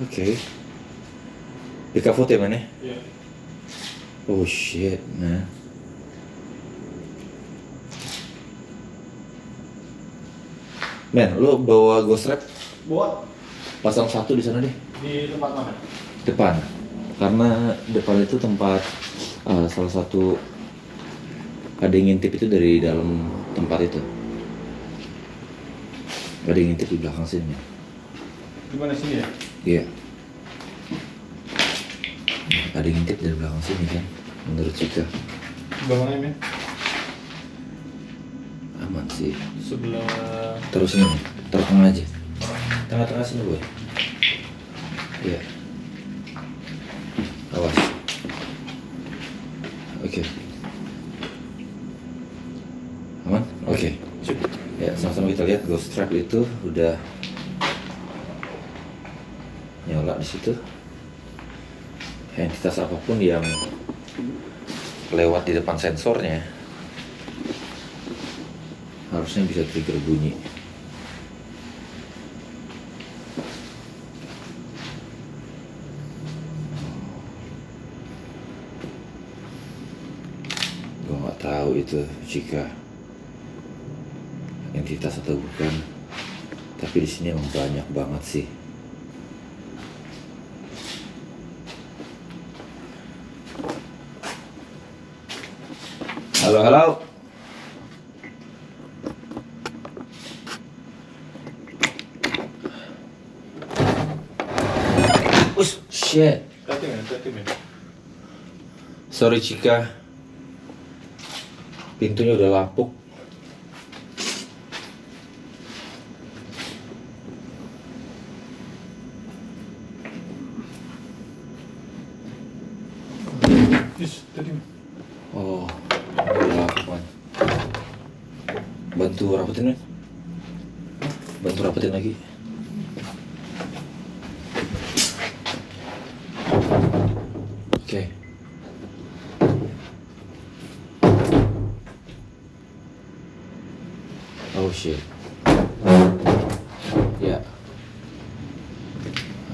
Oke. Di foto ya, man ya? Iya. Oh shit, man. Men, lo bawa ghost wrap? Buat Pasang satu di sana deh, di tempat mana? depan. Karena depan itu tempat salah satu ada yang ngintip itu dari dalam tempat itu. Ada yang ngintip di belakang sini. Di mana sini ya? Iya. Ada yang ngintip dari belakang sini kan, menurut Cika. Sebelah mana, men? Aman sih. Sebelah. Terus ini, tengah aja. Tengah-tengah sini, boy. Iya. Awas. Oke. Aman? Oke. Ya, sama-sama kita lihat ghost trap itu udah nyala di situ. Entitas apapun yang lewat di depan sensornya harusnya bisa trigger bunyi. Gue nggak tahu itu jika entitas atau bukan, tapi di sini emang banyak banget sih. Halo. Shit. Tati, men. Sorry Cika. Pintunya udah lapuk. Tadi. Oh, udah lapuk, man. Bantu rapetin, man. Bantu rapetin lagi. Oke. Oh shit. Ya.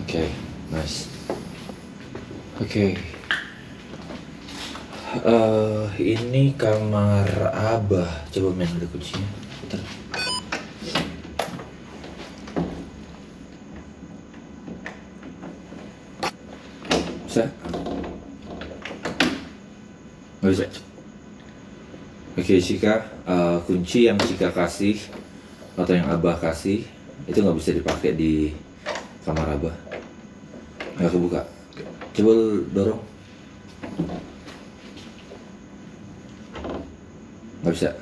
Oke, nice. Oke. Ini kamar Abah. Coba main ada kuncinya. Bentar. Bisa? Nggak bisa. Oke, Cika, kunci yang Cika kasih atau yang Abah kasih itu nggak bisa dipakai di kamar Abah. Nggak kebuka. Coba lu dorong. Nggak bisa.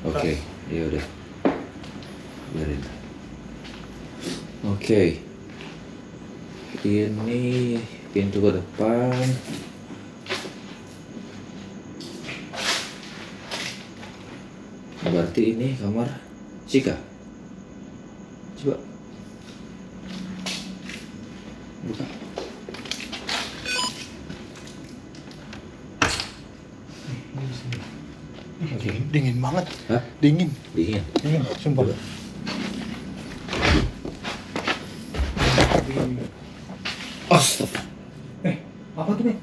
Oke, ya udah. Biarin. Oke. Ini pintu ke depan. Berarti ini kamar Cika. Coba buka. Oke. Dingin banget. Hah? Dingin, Dingin. sumpah. Coba. Astaga. Apa tuh, men?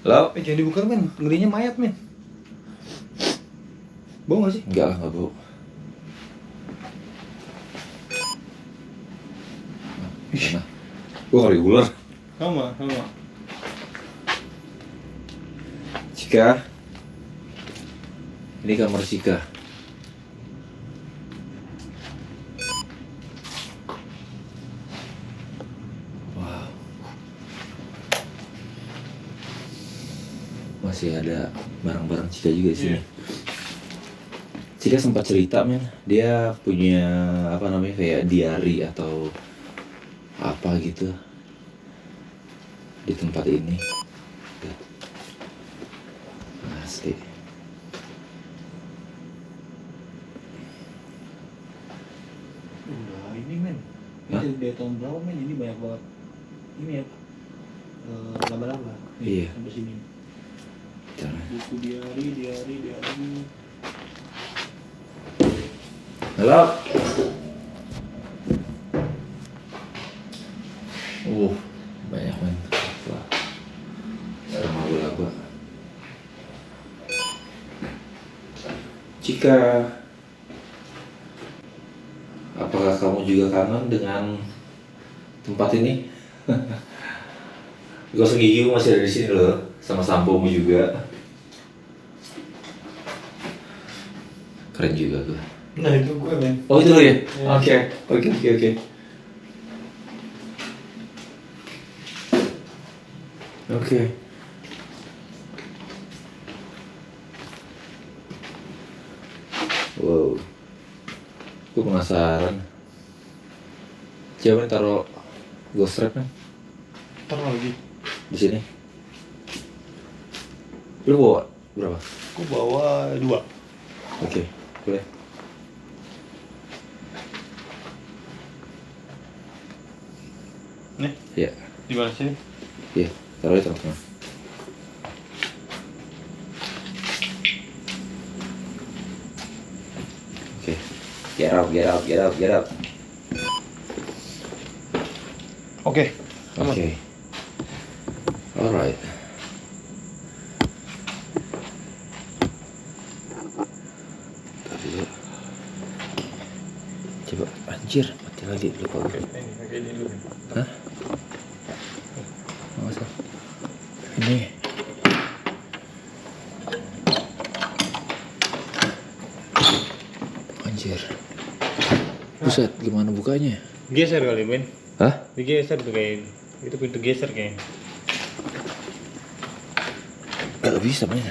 Halo? Jangan dibuka men, ngerinya mayat men. Bau gak sih? Enggak lah, enggak bau. Mana? Gue ngeri ular. Sama. Cika. Ini kamar Cika. Wow. Masih ada barang-barang Cika juga di sini. Cika sempat cerita men, dia punya apa namanya kayak diary atau apa gitu di tempat ini. Asli. Udah ini men. Hah? Ini dari tahun berapa men? Ini banyak banget. Ini ya. Laba-laba. Nih, Iya. sampai sini. Jangan. Buku diary. Halo. Banyak men. Wah. Sama laba-laba. Cika, apakah kamu juga kangen dengan tempat ini? Gosok gigimu masih ada di sini loh, sama sampo-mu juga. Keren juga gue. Nah itu gue men. Oh itu lo ya? Iya. Oke. Oke. Wow. Gue penasaran. Coba taruh ghost trap kan Taruh lagi. di sini. Lu bawa berapa? Gue bawa 2. Oke, boleh. Nih, Iya, di mana sini? iya. Taruh di tengah. Oke. Get out. Oke. Aman. Oke. Alright. Ntar dulu. Coba anjir, mati lagi lupa gue. Ini dulu. Hah? Masa? Ini. Anjir. Buset, gimana bukanya? Geser kali men. Hah? Digeser tuh kayak itu pintu geser kayaknya. Gak bisa main.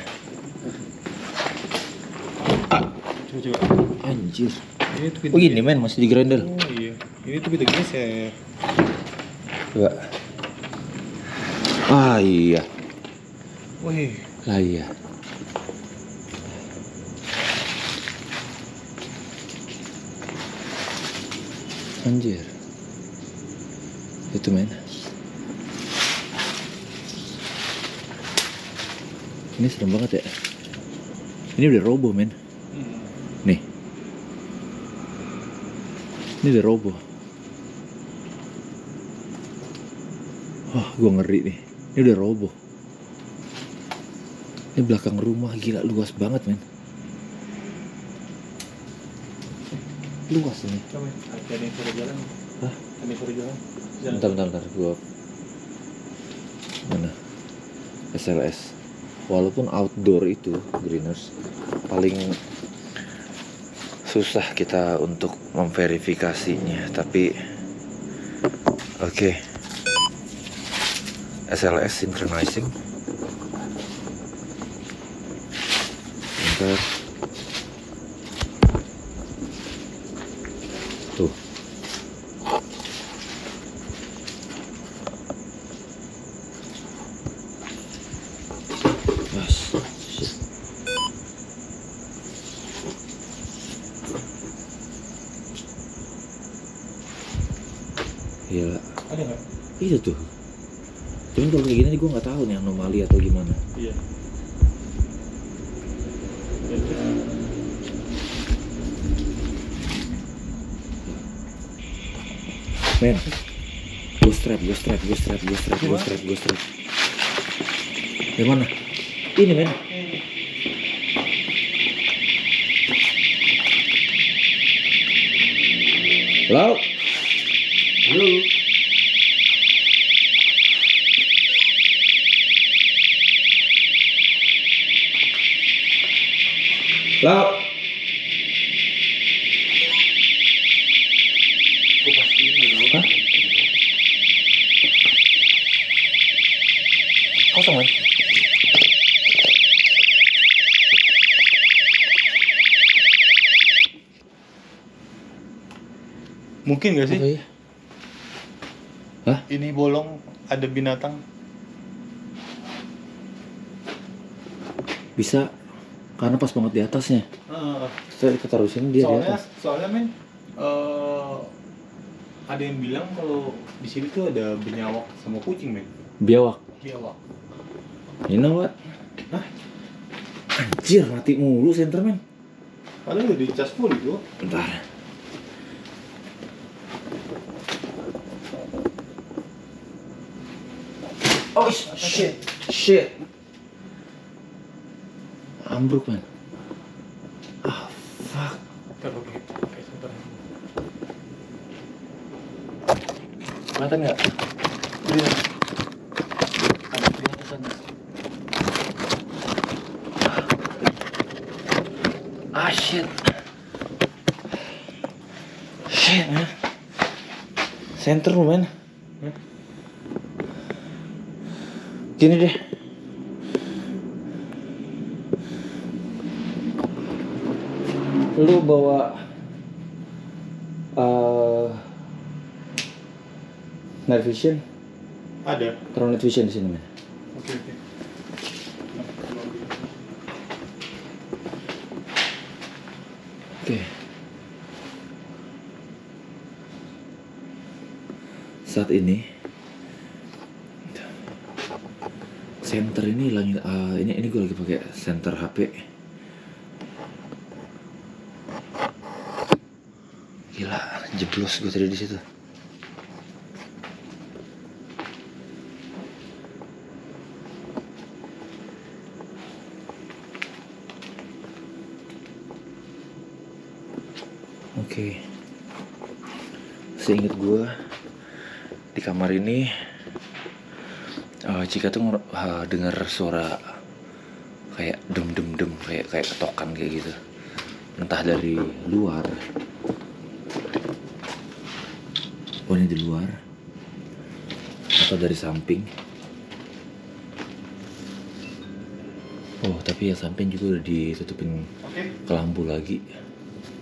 Coba. Anjir. Ini tuh pintu. Oh gini men, masih di grendel. Oh iya. Ini tuh pintu geser. Coba. Ah iya. Wih. Lah iya. Anjir. Itu men. Ini serem banget ya. Ini udah roboh men. Nih. Ini udah roboh. Wah, gua ngeri nih. Ini udah roboh. Ini belakang rumah gila luas banget men. Luas ini. Coba. Ada yang suruh jalan. Hah? Ada yang suruh jalan. Bentar, gua mana? SLS. Walaupun outdoor itu Greeners paling susah kita untuk memverifikasinya, tapi oke. SLS synchronizing. Bentar. Tuh. Mas. Shit. Gila. Ada nggak? Itu tuh. Cuman kalau kayak gini gue nggak tahu nih anomali atau gimana. Iya. Men, ghost trap. Yang mana? Ini men. Halo. Halo. Halo. Gue pastiin dulu. Hah? Kosong men. Mungkin gak sih? Apa ya? Hah? Ini bolong ada binatang. Bisa. Karena pas banget di atasnya. Saya kita taruh sini dia di atas. Soalnya men, ada yang bilang kalau di sini tuh ada benyawak sama kucing men. Biawak. Biawak. You know what? Hah? Anjir, mati mulu senter men. Padahal udah dicas full itu. Bentar. Oh shit. Shit. Ambruk man. Ah, fuck. Kalau kayak senter. Kelihatan nggak? Iya. Ada di sana. Ah shit. Shit man. Center lu man. Gini deh. Lu bawa night vision? Ada. Taruh night vision di sini man. Oke. Oke. Saat ini center ini hilangin. Ini gue lagi pakai center HP. Gila, jeblos gue tadi di situ. Oke. Seingat gue di kamar ini Cika tuh dengar suara kayak dem kayak ketokan kayak gitu. Entah dari luar. Oh ini di luar. Atau dari samping. Oh tapi ya samping juga udah ditutupin Oke. ke lampu lagi.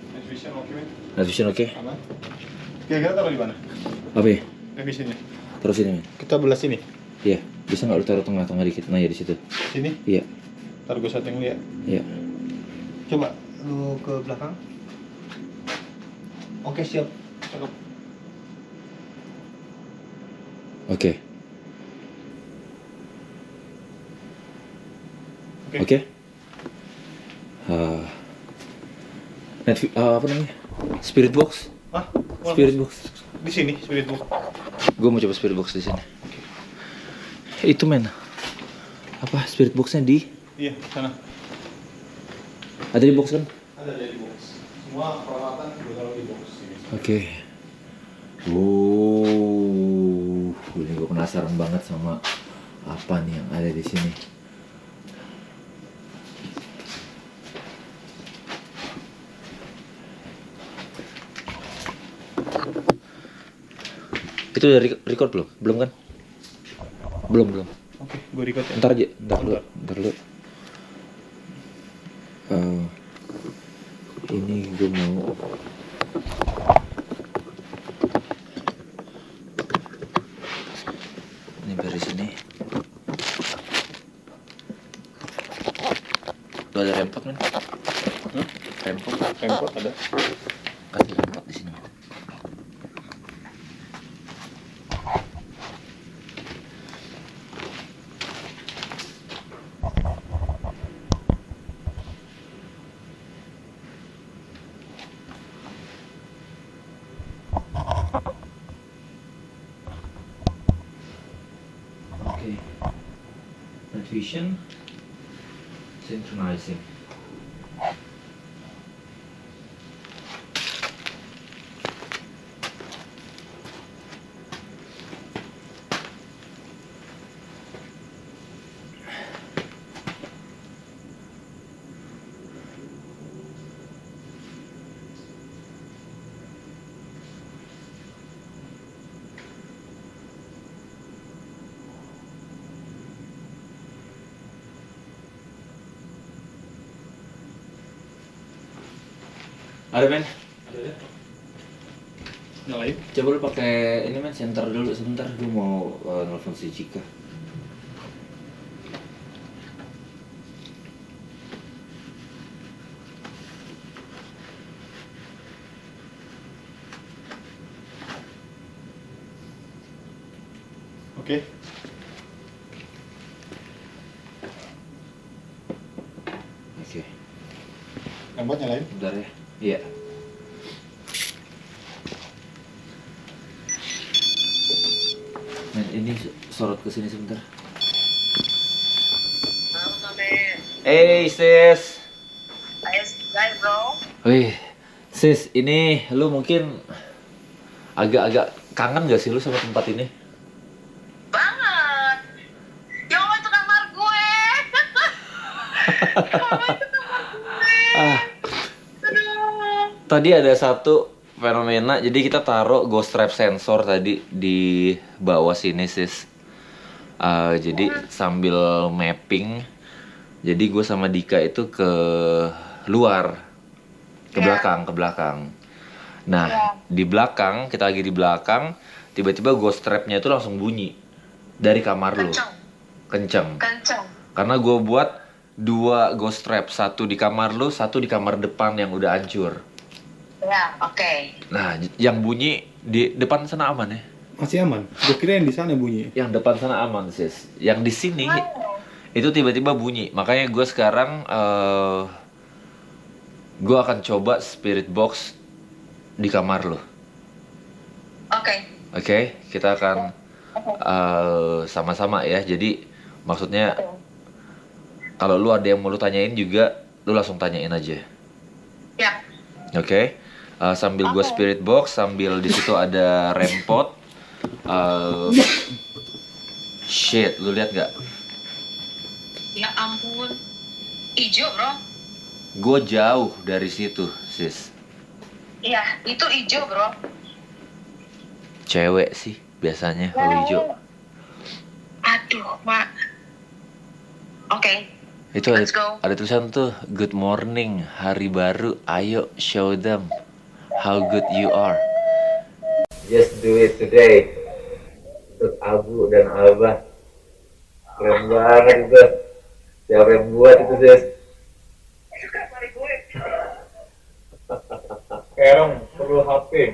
Night vision oke men. Night vision oke? Aman. Kira-kira taruh di mana? Apa ya? Night visionnya. Terus ini men. Kita belah sini. Iya. Bisa nggak lu taruh tengah-tengah dikit? Nah ya di situ. Sini. Iya. Taruh gue setting dulu ya. Iya. Coba lu ke belakang. Oke siap. Cakep. Oke. Oke. Oke. Apa namanya? Spirit box. Hah? Spirit box. Di sini spirit box. Gue mau coba spirit box di sini. Itu men. Apa spirit boxnya di? Iya, sana. Ada di box kan? Ada di box. Semua peralatan gue taruh di box ini. Oke. Ini gue penasaran banget sama apa nih yang ada di sini. Itu udah record belum? Belum kan? Belum. Oke, gue record ya. Ntar aja, ntar dulu. Ini gue mau ini dari sini. Tuh ada rempot kan? Rempot ada. Kasih rempot di sini. Oke. vision synchronizing. Ada men? Nyalain. Coba lu pakai ini men, center dulu sebentar, gue mau nelfon si Cika. Oke. Oke, Yang buat nyalain. bentar ya. Iya. Men, ini sorot ke sini sebentar. Hey sis. Guys, bro. Wih, sis, ini lu mungkin agak-agak kangen gak sih lu sama tempat ini? Banget. Ya Allah, itu kamar gue. Mama, itu kamar gue. Ah, Aduh. tadi ada satu fenomena, jadi kita taruh ghost trap sensor tadi di bawah sini sis. Jadi sambil mapping, jadi gue sama Dika itu ke luar, ke Ya. belakang. Nah, di belakang, kita lagi di belakang, tiba-tiba ghost trapnya itu langsung bunyi dari kamar lu. Kenceng, Kenceng. kenceng. Karena gue buat 2 ghost trap, satu di kamar lu, satu di kamar depan yang udah hancur. Ya, oke. Nah, yang bunyi di depan sana aman ya? Masih aman. Gue kira yang di sana bunyi. Yang depan sana aman sis. Yang di sini itu tiba-tiba bunyi. Makanya gue sekarang gue akan coba spirit box di kamar lo. Oke. Oke, kita akan sama-sama ya. Jadi maksudnya kalau lu ada yang mau lu tanyain juga, lu langsung tanyain aja. Ya. Oke. Sambil gue spirit box, sambil di situ ada rempot. Shit, lu lihat gak? Ya ampun. Ijo, bro. Gue jauh dari situ, sis. Iya, itu ijo, bro. Cewek sih biasanya kalau hijau. Aduh, Mak. Oke. Itu ada, Let's go. ada tulisan tuh, good morning, hari baru, ayo show them how good you are. Just do it today. Untuk Abu dan Alba. Keren banget itu. Siapa yang buat itu, sis? Itu kamar gue. Sekarang perlu HP.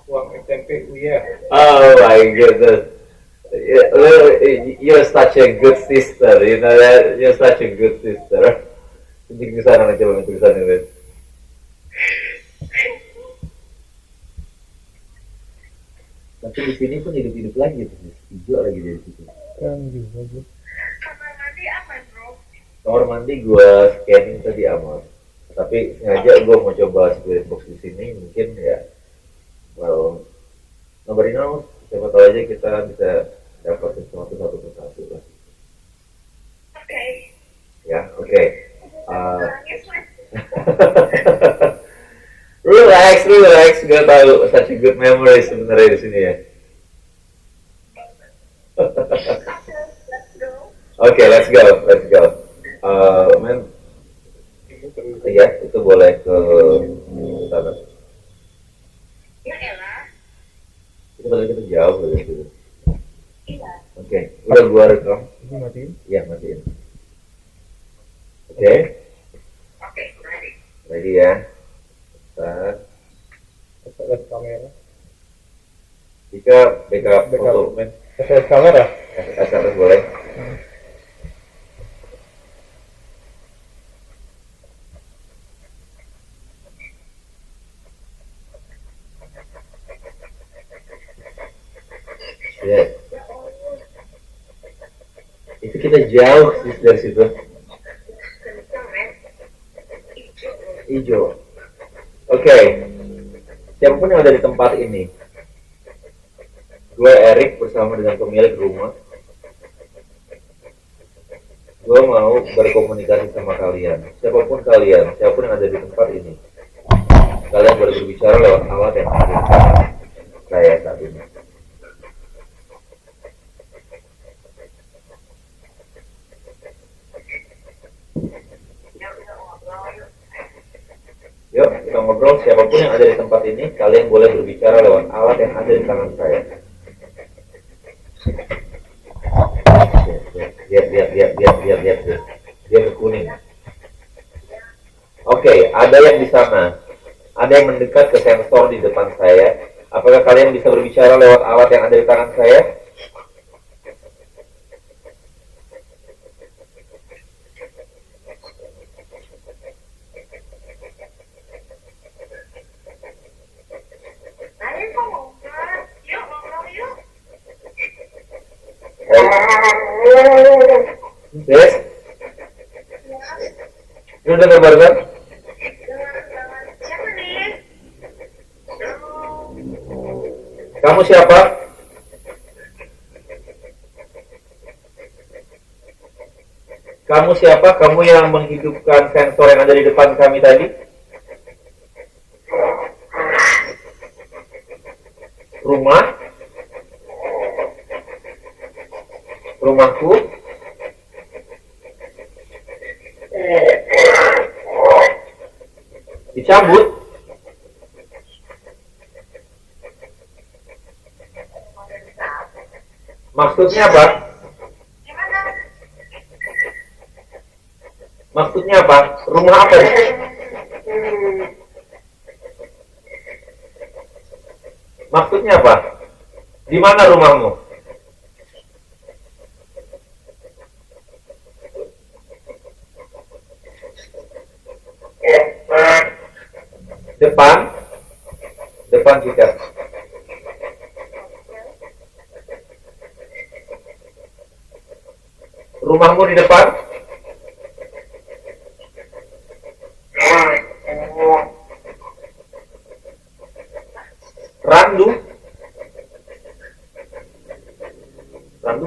Uang SMP ya. Oh my goodness. You're such a good sister, you know that? You're such a good sister. Tunjuk ke sana, coba tunjuk ke sana, Win. Tapi di sini pun hidup-hidup lagi tuh, hijau lagi dari situ. Kan juga. Kamar mandi aman, bro. Kamar mandi gua scanning tadi aman. Tapi sengaja gua mau coba spirit box di sini, mungkin ya, well, nobody knows. Siapa tahu aja kita bisa dapat sesuatu satu persatu lah. Oke. Ya, oke. Nangis, Mak. Relax. Gak tahu, such a good memory sebenarnya di sini ya. Let's go. Oke, let's go. Men, ya itu boleh ke sana. Ya elah. Itu padahal kita jauh dari situ. Iya. Oke, udah gua rekam. Ini matiin. Iya, matiin. Oke, Oke, ready. ready ya. Start. SLS kamera. Jika backup foto, men. SLS kamera. SMS boleh. Ya. Itu kita jauh sih dari situ. Kenceng, men. Hijau. Hijau. Oke. Siapapun yang ada di tempat ini, gue Erik bersama dengan pemilik rumah, gue mau berkomunikasi sama kalian. Siapapun kalian, siapapun yang ada di tempat ini, kalian boleh berbicara lewat alat yang ada di tangan saya saat ini. Yuk, kita ngobrol. Siapapun yang ada di tempat ini, kalian boleh berbicara lewat alat yang ada di tangan saya. Lihat. Dia ke kuning. Oke, ada yang di sana. Ada yang mendekat ke sensor di depan saya. Apakah kalian bisa berbicara lewat alat yang ada di tangan saya? Ayo kok ngobrol. Yuk, ngobrol yuk. Yes? Ini udah gambar kan? Dengan siapa nih? Kamu siapa? Kamu siapa? Kamu yang menghidupkan sensor yang ada di depan kami tadi? Rumah? Rumahku? Dicabut? Maksudnya apa? Gimana? Maksudnya apa? Rumah apa? Maksudnya apa? Di mana rumahmu? Depan? Depan juga. Rumahmu di depan? Randu? Randu?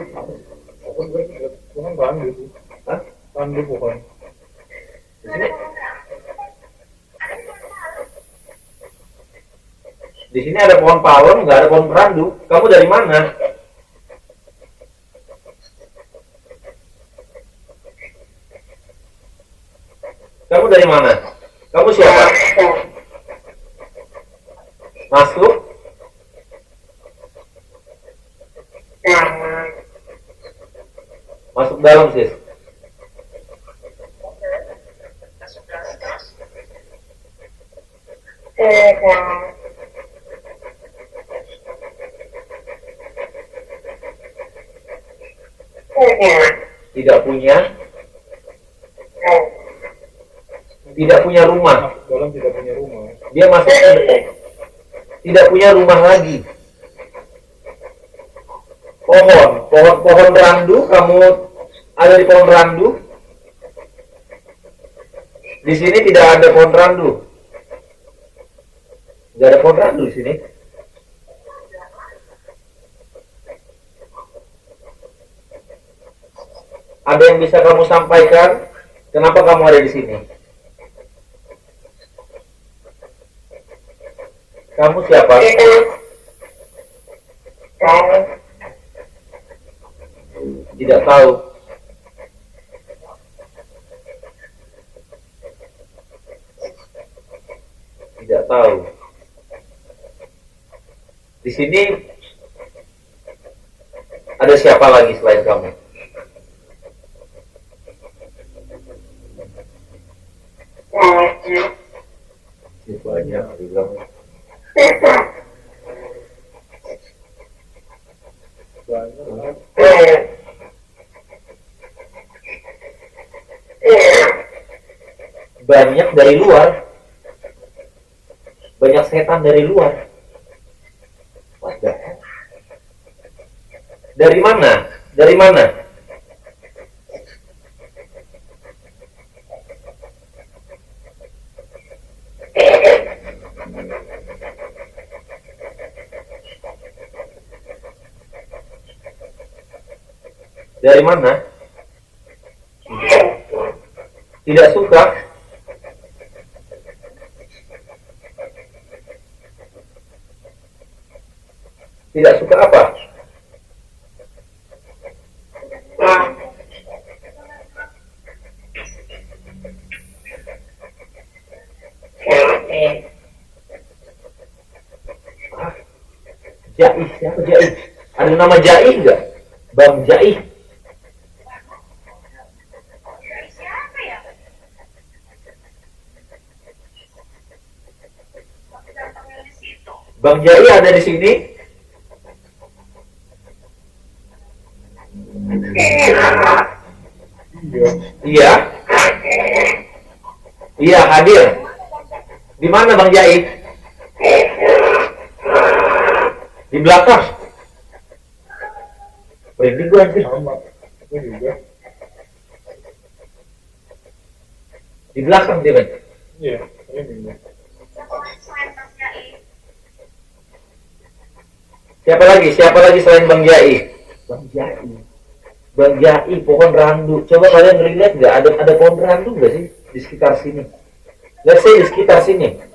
Pohon berarti pohon randu itu. Hah? Randu pohon. Di sini? Di sini ada pohon palem, nggak ada pohon randu. Kamu dari mana? Kamu dari mana? Kamu siapa? Masuk? Masuk dalam, sis. Masuk dalam terus. Tidak punya? Tidak punya rumah. Masuk dalam tidak punya rumah. Dia masuk tidak punya rumah lagi. Pohon randu, kamu ada di pohon randu. Di sini tidak ada pohon randu. Tidak ada pohon randu di sini. Ada yang bisa kamu sampaikan? Kenapa kamu ada di sini? Kamu siapa? Tidak tahu. Tidak tahu. Di sini ada siapa lagi selain kamu? Banyak dibilang. Banyak. Banyak dari luar. Banyak setan dari luar. What the hell? Dari mana? Dari mana? Dari mana? Tidak suka? Tidak suka apa? Jai, siapa Jai? Ada nama Jai nggak? Bang Jai? Siapa ya? Datangnya di situ. Bang Jai ada di sini? Iya. Iya, hadir. Di mana Bang Jai? Di belakang. Berhenti gue anjir. Di belakang dia, Ben. Siapa lagi selain Bang Jai? Siapa lagi? Siapa lagi selain Bang Jai? Bang Jai. Bang Jai, pohon randu. Coba kalian lihat nggak? Ada pohon randu nggak sih di sekitar sini? Let's say di sekitar sini.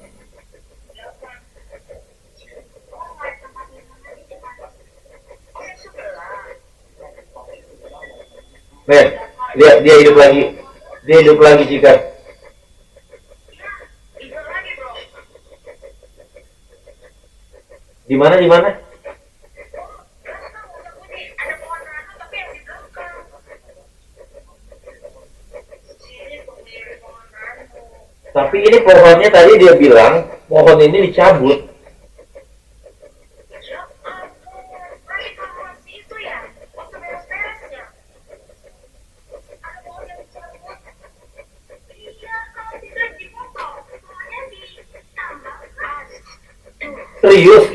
Men, lihat dia hidup lagi. Dia hidup lagi jika. Itu lagi bro. Di mana di mana? Ada pohon randu tapi yang di belakang. Sini pemilik pohon randu. Tapi ini pohonnya tadi dia bilang pohon ini dicabut. Ya ampun, lagi kamu masih itu ya? Waktu beres-beresnya. Ada pohon yang dicabut. Iya, kalau tidak dipotong, pohonnya ditambah. Serius?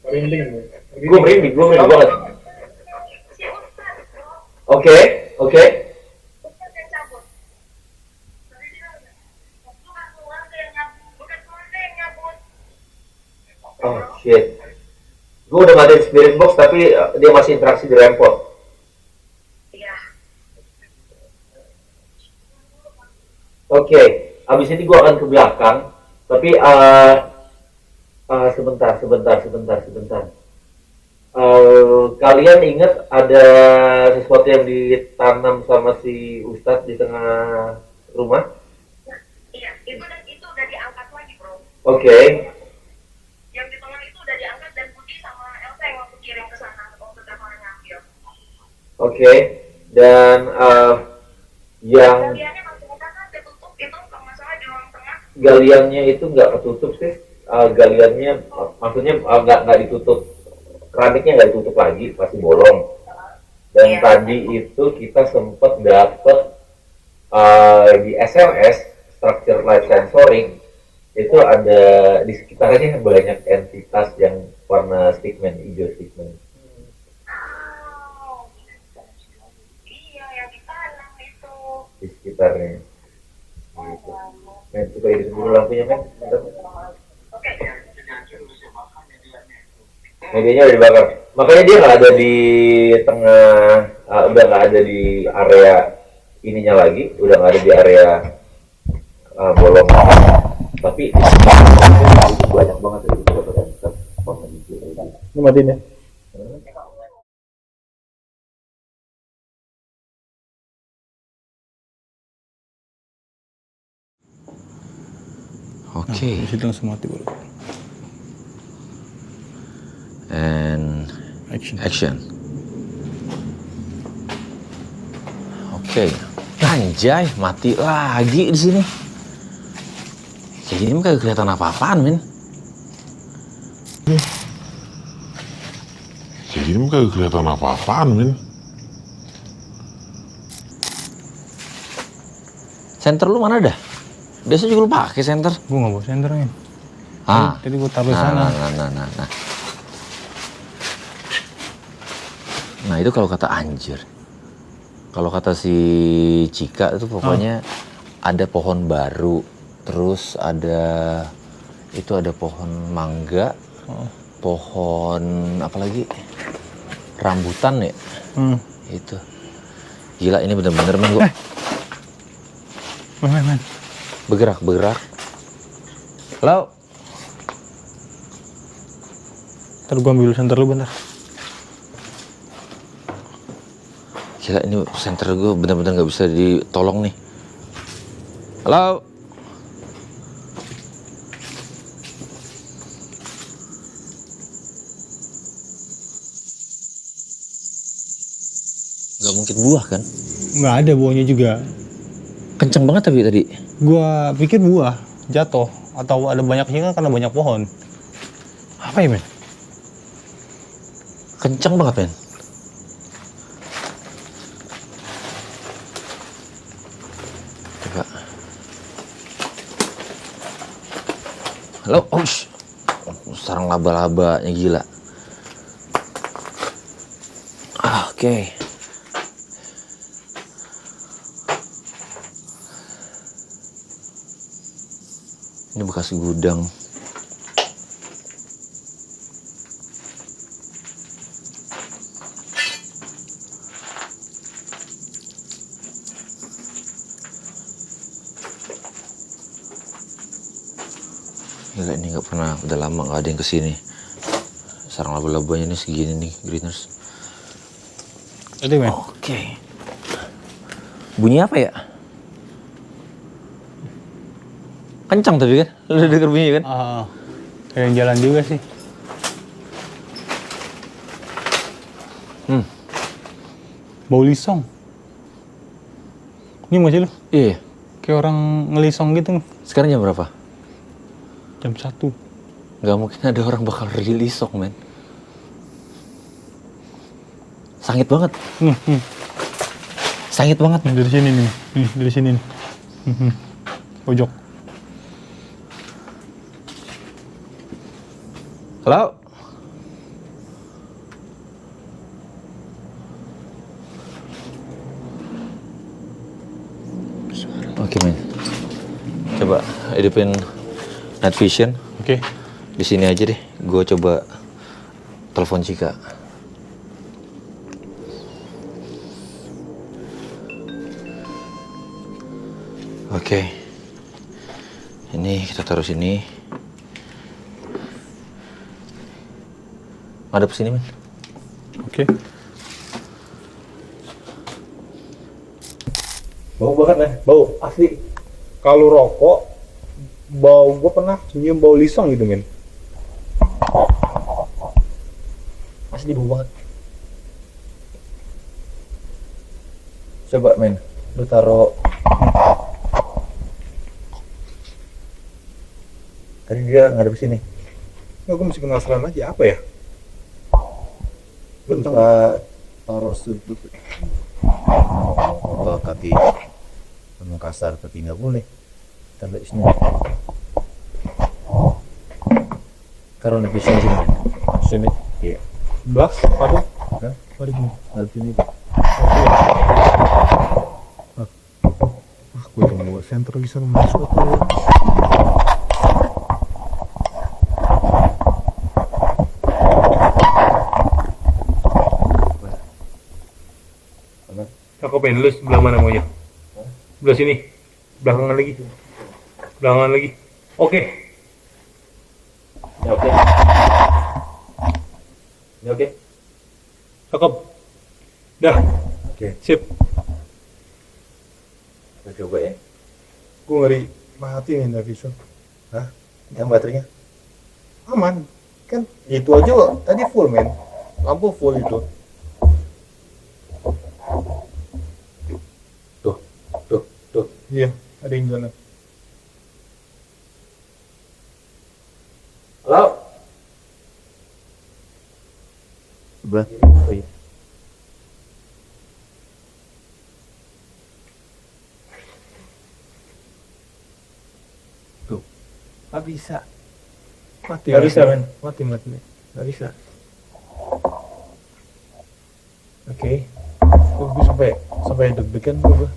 Merinding. Gue merinding banget. Si Ustaz, bro. Oke. Ustaz yang cabut. Tadi dia bukan keluarga yang nyabut. Bukan keluarga yang nyabut. Oh shit. Gue udah matiin spirit box tapi dia masih interaksi di rempot. Iya. Oke, abis ini gue akan ke belakang. Tapi sebentar. Kalian ingat ada sesuatu yang ditanam sama si Ustadz di tengah rumah? Iya, itu udah diangkat lagi, bro. Oke. Yang di tengah itu udah diangkat dan Budi sama Elsa yang aku kirim ke sana waktu telepon ngambil. Oke. Dan yang Galiannya masih buka kan ditutup itu kalau nggak salah di ruang tengah. galiannya itu nggak ketutup sih. Galiannya maksudnya nggak ditutup. Keramiknya nggak ditutup lagi, pasti bolong. Dan Iya. tadi itu kita sempat dapet di SLS structure light sensoring itu ada di sekitarnya banyak entitas yang warna stickman, hijau stickman. Oh. Iya, yang ditanam itu. Di sekitarnya. Gitu. Men, coba hidup dulu lampunya, men. Bentar. Oke. Medianya udah dibakar. Makanya dia nggak ada di tengah, udah nggak ada di area ininya lagi, udah nggak ada di area bolong. Tapi itu banyak banget itu entitas. Ini matiin ya. Oke. Di situ langsung mati baru. And Action. action. Oke. Anjay, mati lagi di sini. Kayak gini mah kagak kelihatan apa-apaan, men. Kayak gini mah kagak kelihatan apa-apaan, men. Senter lu mana dah? Biasa juga lu pakai senter. Gue nggak bawa senter men. Ah. Tadi gue taruh di sana. Nah. Nah, itu kalau kata anjir. Kalau kata si Cika itu pokoknya ada pohon baru, terus ada pohon mangga, pohon apa lagi? Rambutan ya. Itu. Gila ini bener-bener men gua. Men. Bergerak. Halo. Ntar gua ambil senter lu bentar. Gila ini senter gue bener-bener nggak bisa ditolong nih. Halo. Gak mungkin buah kan? Nggak ada buahnya juga. Kenceng banget tapi tadi. Gua pikir buah jatuh atau ada banyak sih kan karena banyak pohon. Apa ya men? Kenceng banget men. Coba. Halo, sarang laba-labanya gila. Oke. Ini bekas gudang. Gila ini nggak pernah, udah lama nggak ada yang kesini. Sarang laba-labanya ini segini nih, Greeners. Ada men? Oke. Bunyi apa ya? Kencang tapi kan? Lu udah denger bunyi kan? Kayak yang jalan juga sih. Bau lisong. Ini masih lu? Iya. Kayak orang ngelisong gitu. Sekarang jam berapa? Jam 1. Gak mungkin ada orang bakal rilisok, men. Sangit banget. Sangit banget. Nih, dari sini nih. Nih, dari sini nih. Pojok. Halo? Oke, men. Coba hidupin night vision. Oke. Di sini aja deh. Gue coba telepon Cika. Oke. Ini kita taruh sini. Madep sini, men. Oke. Bau banget nih, bau asli. Kalau rokok, bau gue pernah nyium bau lisong gitu men. Asli bau banget. Coba men, lu taruh. Tadi dia ngadep sini. Nggak, gue masih penasaran aja apa ya. Bentar, taruh sudut. Oh, kaki memang kasar tapi nggak boleh. Kita lihat sini. Taruh di sini. Sini. Iya. Belas, padu. Hah? Padu gini. Ngadep sini. Aku udah mau senter bisa masuk tuh. Cakep men, lu sebelah mana maunya? Sebelah sini. Belakangan lagi. Belakangan lagi. Oke. Ini oke. Ini oke. Cakep. Dah. Oke. Sip. Kita coba ya. Gue ngeri mati nih Navision. Hah? Yang baterainya? Aman. Kan itu aja tadi full men. Lampu full itu. Tuh. Iya, ada yang sana. Halo? Sebelah. Oh iya. Tuh. Nggak bisa. Mati. Nggak bisa men. Mati. Nggak bisa. Oke. Gue sampai deg-degan gue.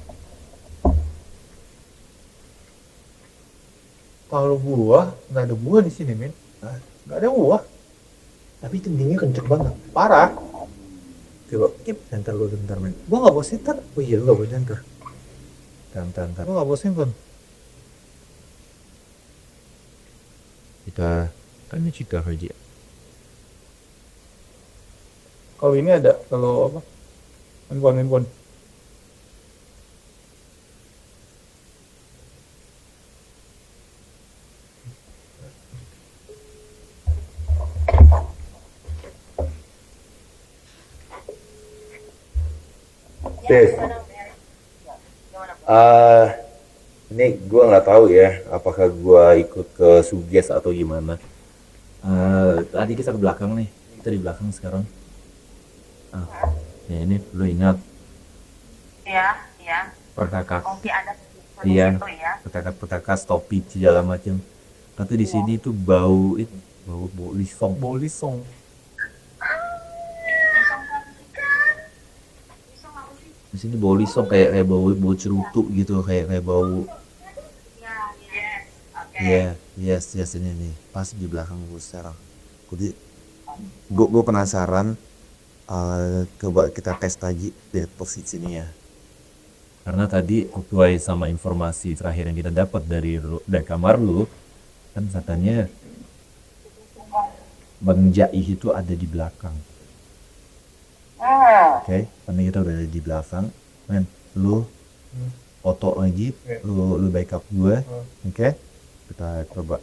Kalau buah, nggak ada buah di sini, men. Nggak ada buah. Tapi itu dinginnya kenceng banget, parah. Coba, bentar lu bentar men. Gua nggak bawa center. Oh iya, lu nggak bawa center. Bentar. Gua nggak bawa handphone. Kita tanya Cika aja. Kalau ini ada, kalau apa? Handphone. Tis, ini gue nggak tahu ya, apakah gue ikut ke Suges atau gimana. Tadi kita ke belakang nih, kita di belakang sekarang. Ya ini lu ingat Iya. perkakas, Mungkin ada di iya, situ ya. perkakas topi segala macam. Tapi di sini tuh bau itu, bau lisong. Bau lisong. Di sini bau lisong kayak bau cerutu gitu, kayak bau. Iya, yes, ini nih, pas di belakang gue sekarang. Gue penasaran, coba kita tes lagi lihat posisinya ya. Karena tadi sesuai sama informasi terakhir yang kita dapat dari kamar lu, kan katanya Bang Jaih itu ada di belakang. Oke, karena kita udah ada di belakang, men, lu foto lagi, lu backup gue, oke? Kita coba.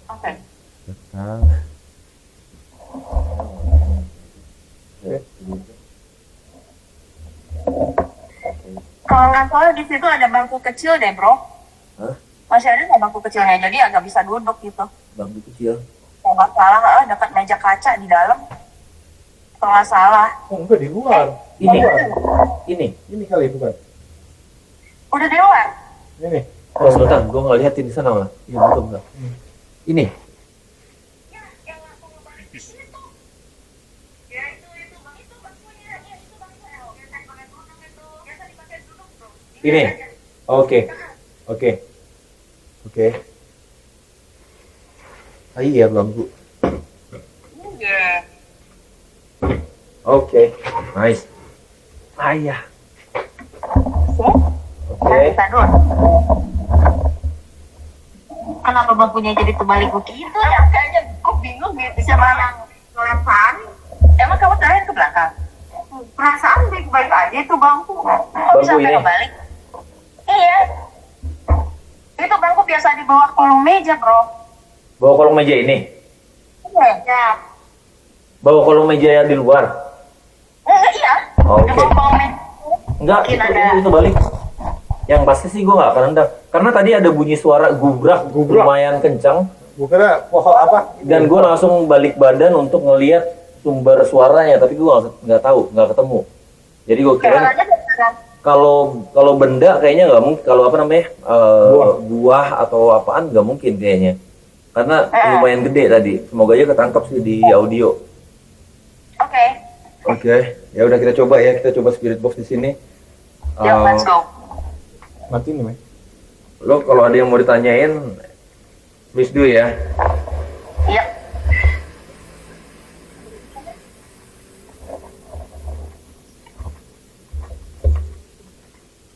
Oke. Sekarang. Kalau nggak salah di situ ada bangku kecil deh, bro. Hah? Masih ada nggak bangku kecilnya? Jadi agak bisa duduk gitu. Bangku kecil. Kalau nggak salah, dekat meja kaca di dalam. Kalau nggak salah. Oh enggak, di luar. Ini kali bukan? Udah di luar. Ini. Oh sebentar, gue nggak liatin di sana malah. Iya betul enggak. Ini. Ya, yang langsung ngebalik ke situ. Ya itu bangkunya. Ya itu bangkunya. Biasa dipakai duduk itu. Biasa dipakai duduk, bro. Ini. Oke. Ah iya bangku. Iya. Oke. Nice. Ah iya. Oke. Bisa dulu. Kenapa bangkunya jadi terbalik begitu ya? Kayaknya gue bingung gitu. Siapa yang ngelempar? Emang kamu terakhir ke belakang? Perasaan baik-baik aja itu bangku. Kok bisa Bangku sampai ini? kebalik? Iya. Itu bangku biasa di bawah kolong meja, bro. Bawa kolong meja ini. Iya. Bawa kolong meja yang di luar. Iya. Oh, Di oke. bawah kolong meja. Enggak, Mungkin ada. itu balik. Yang pasti sih gue nggak akan nendang. Karena tadi ada bunyi suara gubrak. Lumayan kencang. Gue kira pohon apa? Dan gue langsung balik badan untuk ngelihat sumber suaranya. Tapi gue nggak tahu, nggak ketemu. Jadi gue kira Suaranya beneran. kalau benda kayaknya nggak mungkin. Kalau apa namanya buah atau apaan nggak mungkin kayaknya. Karena lumayan gede tadi. Semoga aja ketangkap sih di audio. Oke. Oke, ya udah kita coba ya. Kita coba spirit box di sini. Yuk, let's go. Mati nih, men. Lo kalau ada yang mau ditanyain, please do ya. Iya.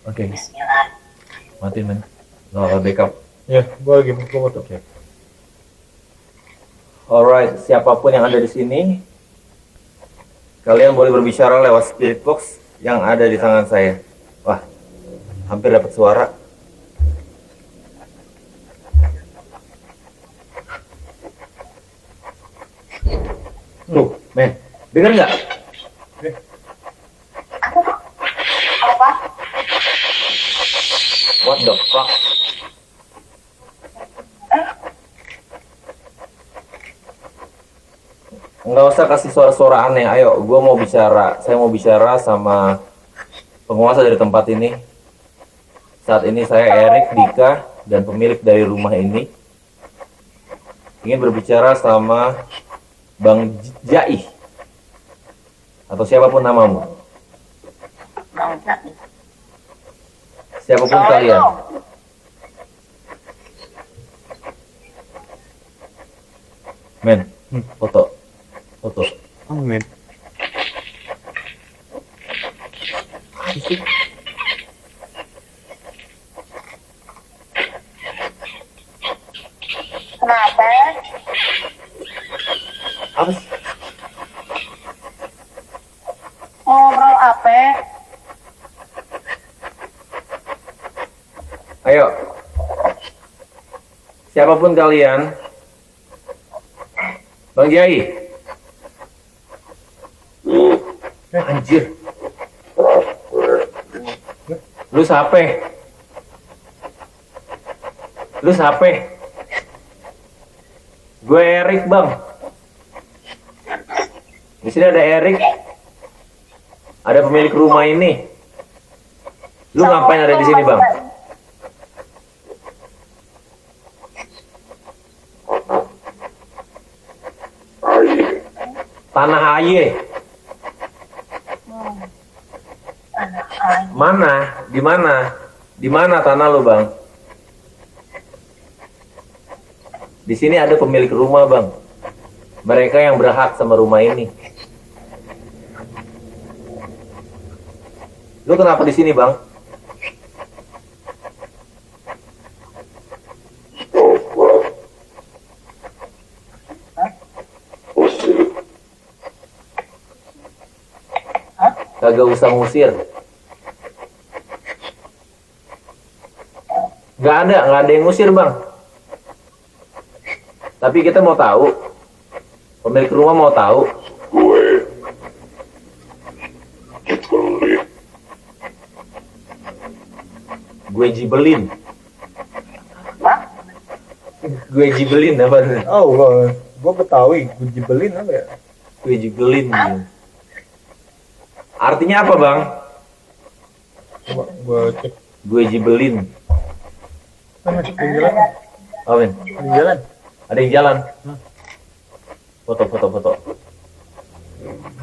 Oke. Matiin men. No, backup. Ya, gue lagi mau foto. Oke. Alright, siapapun yang ada di sini, kalian boleh berbicara lewat spirit box yang ada di tangan saya. Wah, hampir dapat suara. Tuh, men, dengar nggak? Apa? What the fuck? Nggak usah kasih suara-suara aneh. Ayo, gue mau bicara. Saya mau bicara sama penguasa dari tempat ini. Saat ini saya Erik Dika dan pemilik dari rumah ini ingin berbicara sama Bang Jaih atau siapapun namamu. Bang Jaih. Siapapun kalian. Men, foto. Oh, men. sih? Kenapa? Apa sih? Mau ngobrol apa? Ayo. Siapapun kalian. Bang Jai. Anjir. Lu siapa? Lu siapa? Gue Erik, Bang. Di sini ada Erik. Ada pemilik rumah ini. Lu ngapain ada di sini, Bang? Tanah Aye. Mana? Di mana? Di mana tanah lu, Bang? Di sini ada pemilik rumah, Bang. Mereka yang berhak sama rumah ini. Lu kenapa di sini, Bang? Kagak usah ngusir. Nggak ada yang ngusir, Bang. Tapi kita mau tahu, pemilik rumah mau tahu. Gue jibelin. Gue jibelin apa? Oh, gua Betawi, gue jibelin apa ya? Gue jibelin. Artinya apa, Bang? Coba gua cek. Gue jibelin. Kan masih di jalan. Oh, men. Di jalan. Ada yang jalan. Foto.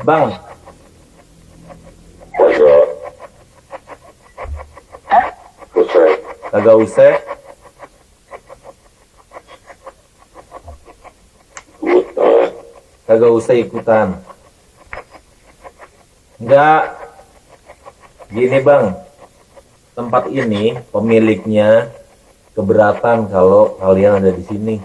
Bang. Kagak usah. Kagak usah ikutan. Enggak. Gini, Bang. Tempat ini pemiliknya keberatan kalau kalian ada di sini.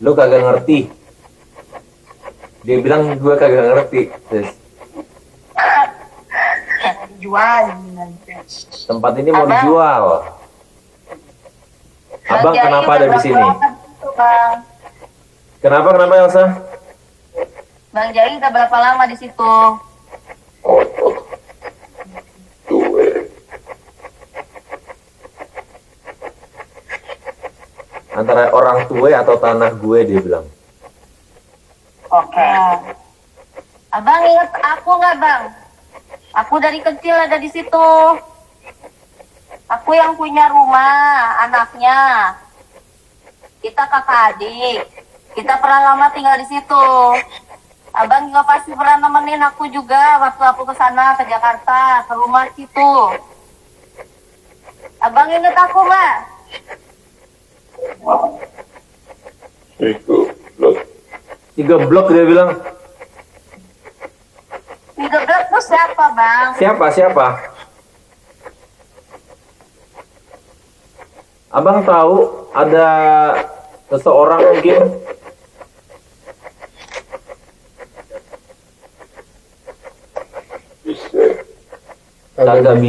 Lu kagak ngerti. Dia bilang gue kagak ngerti. Terus Jual. tempat ini mau dijual. Abang kenapa ada di sini? Bang. Kenapa Elsa? Bang Jai udah berapa lama di situ? Antara orang tua atau tanah gue, dia bilang. Oke. Abang inget aku nggak, Bang? Aku dari kecil ada di situ. Aku yang punya rumah, anaknya. Kita kakak adik. Kita pernah lama tinggal di situ. Abang juga pasti pernah nemenin aku juga waktu aku ke sana, ke Jakarta, ke rumah situ. Abang inget aku nggak? 3 blok dia bilang. 13 tuh siapa, Bang? Siapa? Abang tahu ada seseorang mungkin kagak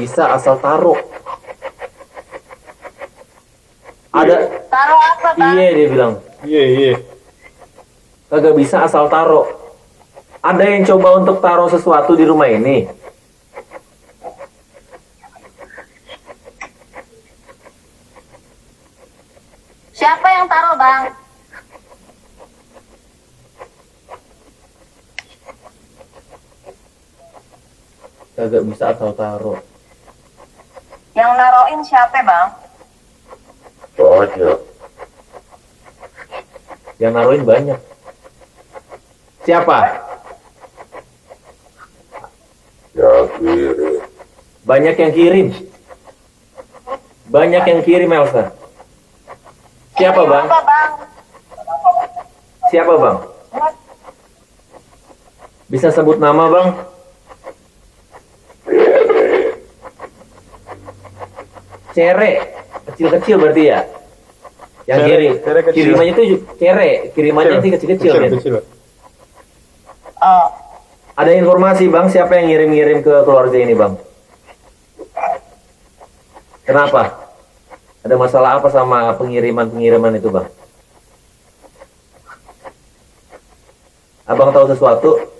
bisa asal taruh. Ada Taruh apa, Bang? iya dia bilang. Iya. Kagak bisa asal taruh. Ada yang coba untuk taruh sesuatu di rumah ini. Siapa yang taruh, Bang? Kagak bisa asal taruh. Yang naroin siapa, Bang? Yang naruhin banyak. Siapa? Banyak yang kirim. Banyak yang kirim, Elsa. Siapa, Bang? Siapa, Bang? Bisa sebut nama, Bang? Cere. Kecil-kecil berarti ya? Yang Cere, kirim. cere kecil. Kirimannya itu cere. Kirimannya itu kecil-kecil, men. Kecil. Ada informasi, Bang, siapa yang ngirim-ngirim ke keluarga ini, Bang? Kenapa? Ada masalah apa sama pengiriman-pengiriman itu, Bang? Abang tahu sesuatu?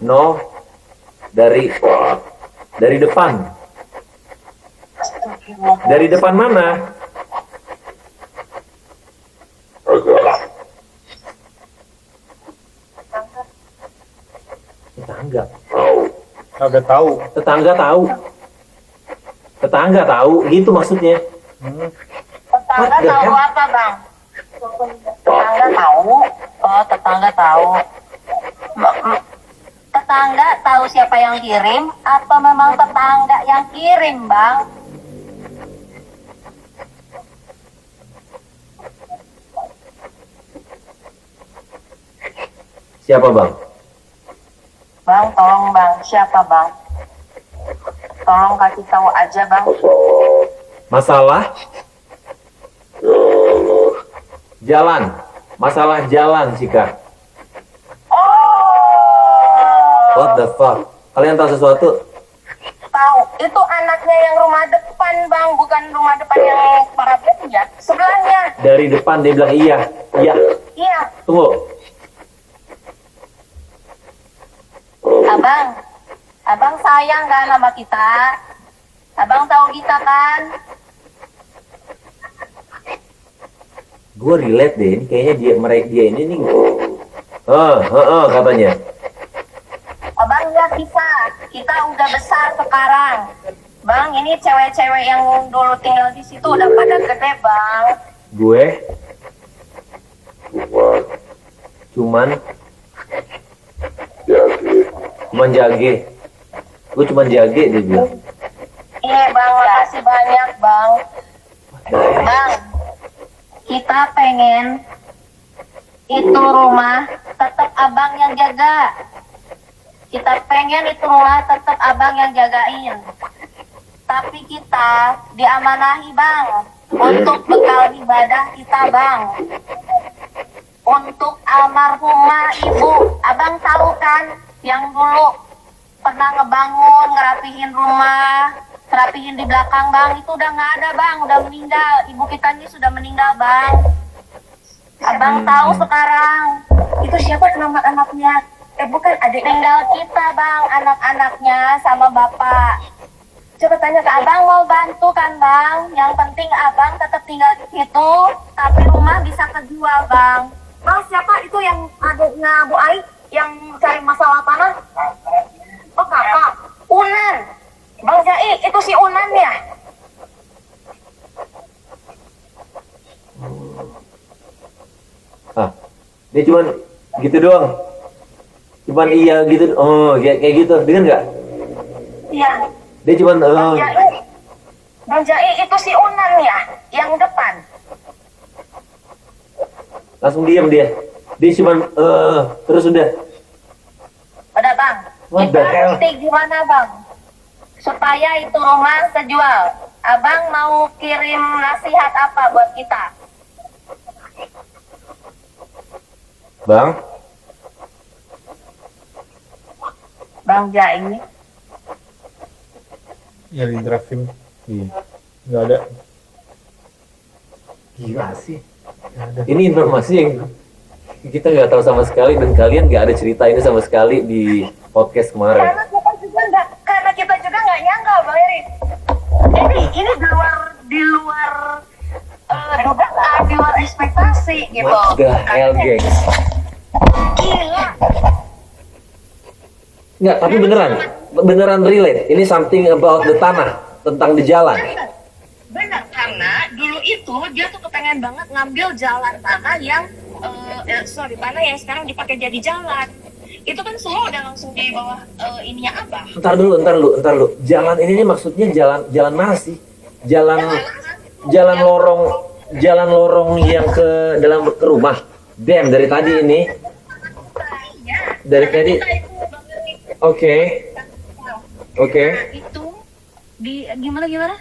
No, dari depan. Dari depan mana? Tetangga. Agak tahu. Tetangga tahu. Tetangga tahu, gitu maksudnya. Tetangga tahu apa, Bang? Tetangga tahu. Oh, tetangga tahu. Tetangga tahu siapa yang kirim atau memang tetangga yang kirim, Bang? Siapa, Bang? Bang, tolong Bang, siapa Bang? Tolong kasih tahu aja Bang. Masalah? Jalan. Masalah jalan, Cika. What the fuck? Kalian tahu sesuatu? Tahu, itu anaknya yang rumah depan Bang, bukan rumah depan yang para ya. Sebelahnya. Dari depan dia bilang iya. Iya. Iya. Tunggu. Abang sayang kan sama kita? Abang tahu kita kan? Gue relate deh, ini kayaknya dia ini nih. Katanya. Abang lihat kita udah besar sekarang. Bang, ini cewek-cewek yang dulu tinggal di situ udah pada gede, Bang. Gue cuman jage. Gue cuman jage dia bilang. Iya, Bang, makasih banyak, Bang. Bang, kita pengen itu rumah tetap Abang yang jaga. Kita pengen itu rumah tetap Abang yang jagain. Tapi kita diamanahi, Bang, untuk bekal ibadah kita, Bang. Untuk almarhumah Ibu, Abang tahu kan yang dulu pernah ngebangun, ngerapihin rumah, ngerapihin di belakang, Bang, itu udah nggak ada, Bang, udah meninggal. Ibu kita ini sudah meninggal, Bang. Abang tahu sekarang itu siapa nama anaknya? Bukan adik meninggal kita, Bang, anak-anaknya sama bapak. Coba tanya ke Abang, mau bantu kan, Bang? Yang penting Abang tetap tinggal di situ, tapi rumah bisa kejual, Bang. Bang, siapa itu yang adiknya Bu Ai yang cari masalah tanah? Oh, kakak. Unan. Bang Jai, itu si Unan ya? Dia cuman gitu doang. Cuman iya gitu. Oh, kayak gitu. Dengar nggak? Iya. Dia cuman Bang Jai, itu si Unan ya? Yang depan. langsung diam dia. Dia cuman terus udah. Udah, Bang. What the hell? Kita gimana, Bang? Supaya itu rumah terjual. Abang mau kirim nasihat apa buat kita? Bang? Bang Jai. Ya di driving. Iya. Nggak ada. Gila sih. Ini informasi yang kita nggak tahu sama sekali dan kalian nggak ada cerita ini sama sekali di podcast kemarin. Karena kita juga nggak nyangka, Bang Eri. Ini di luar dugaan, di luar ekspektasi gitu. What the hell, gengs? Gila. Nggak, tapi beneran relate. Ini something about the tanah, tentang di jalan. Benar, karena dulu itu dia tuh kepengen banget ngambil jalan tanah yang tanah yang sekarang dipakai jadi jalan. Itu kan semua udah langsung di bawah ininya Abah. Ntar dulu. Jalan ini nih maksudnya jalan mana sih? Jalan lorong yang ke dalam ke rumah. Damn, dari tadi ini. Dari tadi. Oke. Nah, itu gimana?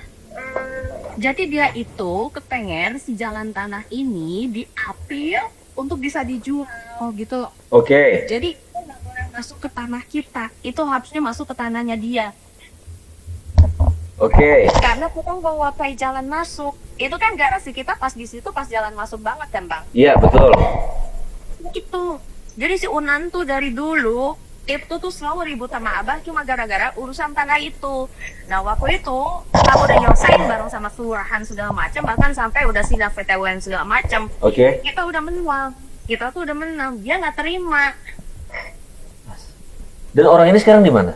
Jadi dia itu kepengen si jalan tanah ini diambil untuk bisa dijual gitu loh. Oke. Jadi nggak boleh masuk ke tanah kita, itu harusnya masuk ke tanahnya dia. Oke. Karena kita nggak wapai jalan masuk, itu kan garasi kita pas di situ pas jalan masuk banget kan bang? Iya betul. Gitu. Jadi si Unan tuh dari dulu itu tuh selalu ribut sama Abah cuma gara-gara urusan tanah itu. Nah waktu itu kita udah nyelesain bareng sama kelurahan segala macam, bahkan sampai udah sidang PTWN segala macam. Oke. Kita udah menang, dia nggak terima. Dan orang ini sekarang di mana?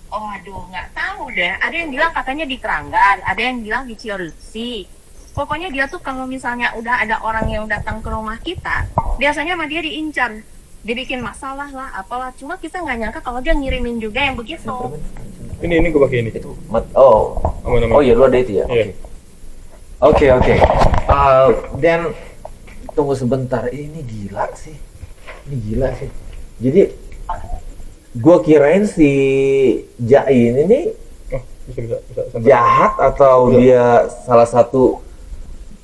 Oh aduh nggak tahu deh. Ada yang bilang katanya di Keranggan, ada yang bilang di Ciarusi. Pokoknya dia tuh kalau misalnya udah ada orang yang datang ke rumah kita, biasanya sama dia diincar. Dibikin masalah lah, apalah. Cuma kita nggak nyangka kalau dia ngirimin juga yang begitu. Ini gue pakai ini. Aman. Oh iya, lu ada itu ya? Iya. Oke. Dan tunggu sebentar, ini gila sih. Jadi gue kirain si Jain ini Bisa. jahat atau dia salah satu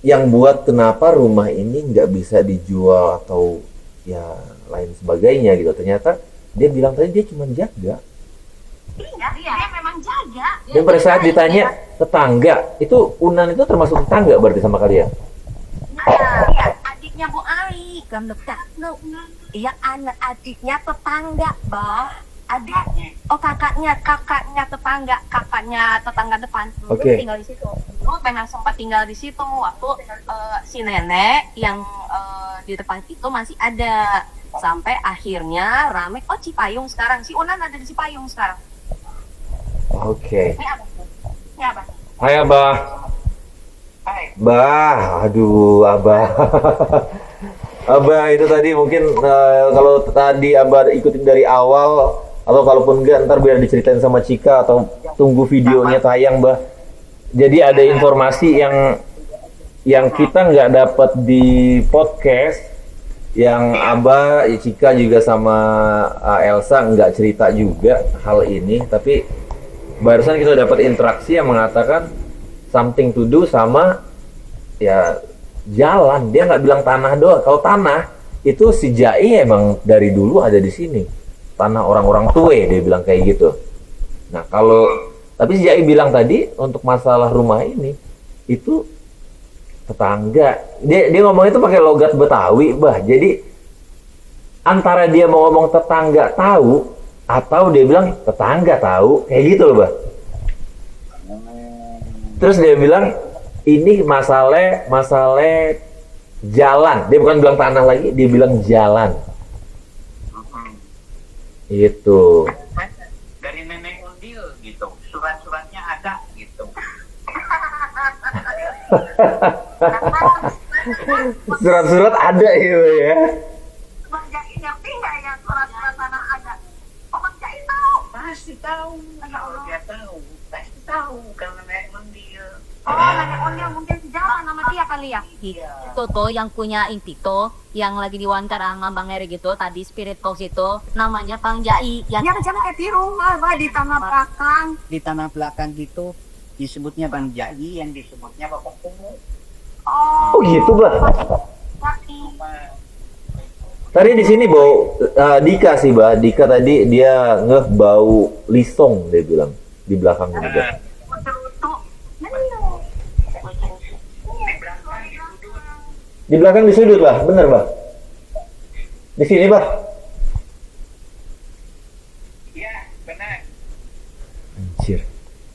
yang buat kenapa rumah ini nggak bisa dijual atau ya lain sebagainya gitu. Ternyata dia bilang tadi dia cuma jaga. Iya, dia memang jaga. Dan pada saat ditanya tetangga, itu Unan itu termasuk tetangga berarti sama kalian? Iya, adiknya Bu Ai, kan dekat. Iya, anak adiknya tetangga, bah. Adiknya. Oh, kakaknya tetangga, kakaknya tetangga depan. Dulu tinggal di situ. Dulu memang sempat tinggal di situ waktu si nenek yang di depan itu masih ada. Sampai akhirnya rame, oh Cipayung sekarang. Si Unan ada di Cipayung sekarang. Oke. Ini apa? Hai Abah. Aduh Abah. Abah itu tadi mungkin kalau tadi Abah ikutin dari awal atau kalaupun enggak ntar biar diceritain sama Cika atau tunggu videonya tayang Bah. Jadi ada informasi yang kita nggak dapat di podcast, yang Abah, Cika juga sama Elsa nggak cerita juga hal ini, tapi barusan kita dapat interaksi yang mengatakan something to do sama ya jalan. Dia nggak bilang tanah doang. Kalau tanah itu si Jai emang dari dulu ada di sini, tanah orang-orang tua, dia bilang kayak gitu. Nah tapi si Jai bilang tadi untuk masalah rumah ini itu tetangga. Dia ngomong itu pakai logat Betawi, Bah. Jadi antara dia mau ngomong tetangga tahu atau dia bilang tetangga tahu, kayak gitu loh, Bah. Terus dia bilang ini masalah jalan. Dia bukan bilang tanah lagi, dia bilang jalan. Itu. Dari nenek Undil gitu, surat-suratnya ada gitu. Surat-surat ada gitu ya. Bang Jai ngerti nggak ya surat-surat tanah ada? Oh Bang Jai tahu. Pasti tahu. Kalau dia tahu, pasti tahu karena nenek Undil. Oh, nenek Undil mungkin sejalan sama dia kali ya? Itu tuh yang punya Intito yang lagi diwawancara sama Bang Eri gitu tadi Spirit Box itu namanya Bang Jai yang Jangan kayak di rumah, Bah, di tanah belakang. Di tanah belakang gitu disebutnya Bang Jai, yang disebutnya Bapak Kumu. Oh gitu, Bah. Tadi di sini bau Dika sih, Bah. Dika tadi dia bau lisong, dia bilang di belakang juga. Di belakang di sudut, Bah. Bener, Bah. Di sini, Bah. Iya, benar. Anjir.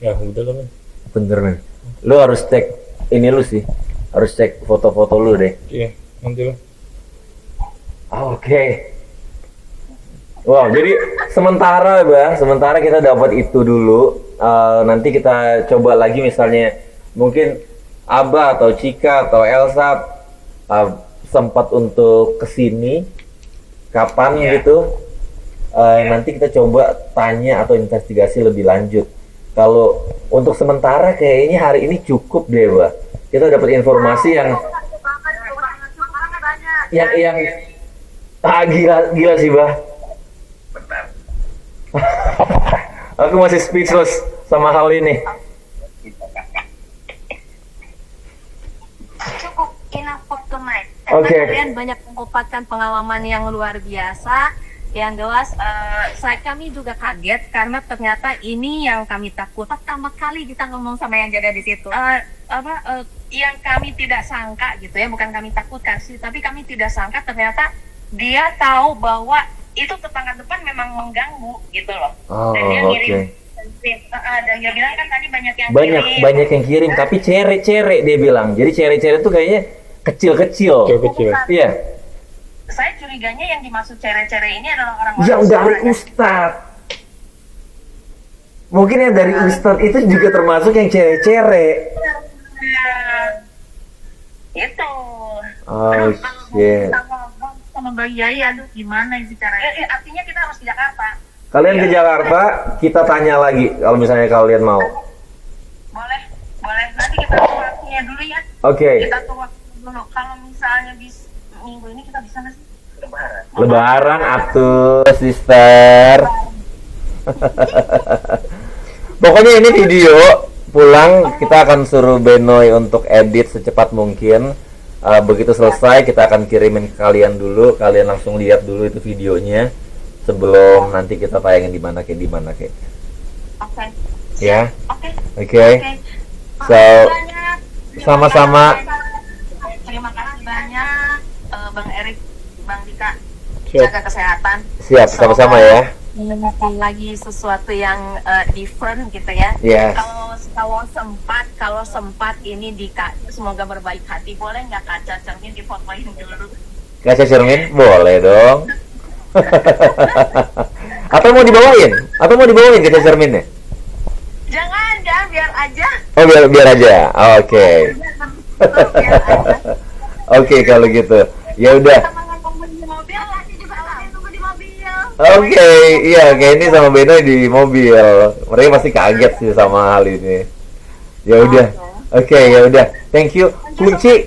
Ya, udah lah, men. Bener, men. Lu harus cek ini lu sih. Harus cek foto-foto lu deh. Iya, nanti lah. Oke. Wow, jadi sementara kita dapat itu dulu. nanti kita coba lagi misalnya mungkin Abah atau Cika atau Elsa sempat untuk kesini kapan gitu. Nanti kita coba tanya atau investigasi lebih lanjut. Kalau untuk sementara kayaknya hari ini cukup deh, Bah. Kita dapat informasi yang gila sih, Bah. Aku masih speechless sama hal ini. Cukup enough for tonight. Oke. Kalian banyak mendapatkan pengalaman yang luar biasa. Yang jelas, kami juga kaget karena ternyata ini yang kami takut. Pertama kali kita ngomong sama yang jaga di situ. Yang kami tidak sangka gitu ya, bukan kami takutkan sih, tapi kami tidak sangka ternyata dia tahu bahwa itu tetangga depan memang mengganggu gitu loh. Oh, Dan dia ngirim. Dan dia bilang kan tadi banyak yang kirim. Banyak yang kirim, tapi cere-cere dia bilang. Jadi cere-cere tuh kayaknya kecil-kecil. Iya. Saya curiganya yang dimaksud cere-cere ini adalah orang-orang Yang dari Ustadz. Mungkin yang dari Ustadz itu juga termasuk yang cere-cere. Itu. Oh shit. Sama Mbak Yai, aduh gimana sih caranya? Artinya kita harus ke Jakarta. Kalian ke Jakarta, kita tanya lagi kalau misalnya kalian mau. Boleh. Nanti kita tunggu waktunya dulu ya. Oke. Kita tunggu waktu dulu. Kalau misalnya minggu ini kita bisa nggak sih? Lebaran atuh, sister. Pokoknya ini video pulang kita akan suruh Benoy untuk edit secepat mungkin. Begitu selesai kita akan kirimin ke kalian dulu. Kalian langsung lihat dulu itu videonya sebelum nanti kita tayangin di mana kayak. Oke. Ya. Oke. So, sama-sama. Terima kasih banyak Bang Erik, Bang Dika. Siap. Jaga kesehatan. Siap, sama-sama ya. Menemukan lagi sesuatu yang different gitu ya. Yes. Kalau sempat ini semoga berbaik hati. Boleh nggak kaca cermin difotoin dulu? Kaca cermin? Boleh dong. Atau mau dibawain kaca cerminnya? Jangan biar aja. Oh biar aja. Oke. Biar aja. Oke kalau gitu. Ya udah. Oke, iya kayak ini sama Benoy di mobil. Mereka pasti kaget sih sama hal ini. Ya udah. Oke, ya udah. Thank you.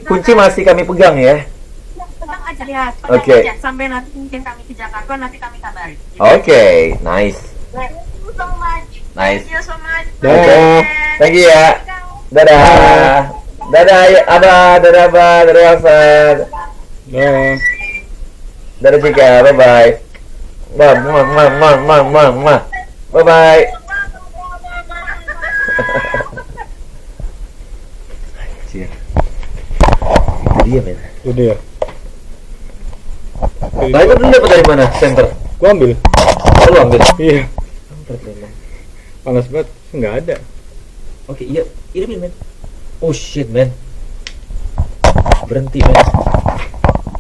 Kunci masih kami pegang ya. Tenang aja ya. Oke. Sampai nanti mungkin kami ke Jakarta, nanti kami kabari. Oke, nice. Thank you so much. Nice. Thank you so much. Oke. Thank you ya. Dadah. Dadah Abah, dadah Abah, dadah Elsa. Dadah Cika, bye-bye. Bye bye. Anjir. Dia men. Udah ya. Nah itu dulu dapat dari mana? Center. Gua ambil. Oh, lu ambil. Iya. Panas banget, nggak ada. Oke, iya. Ini men. Oh shit men. Berhenti men.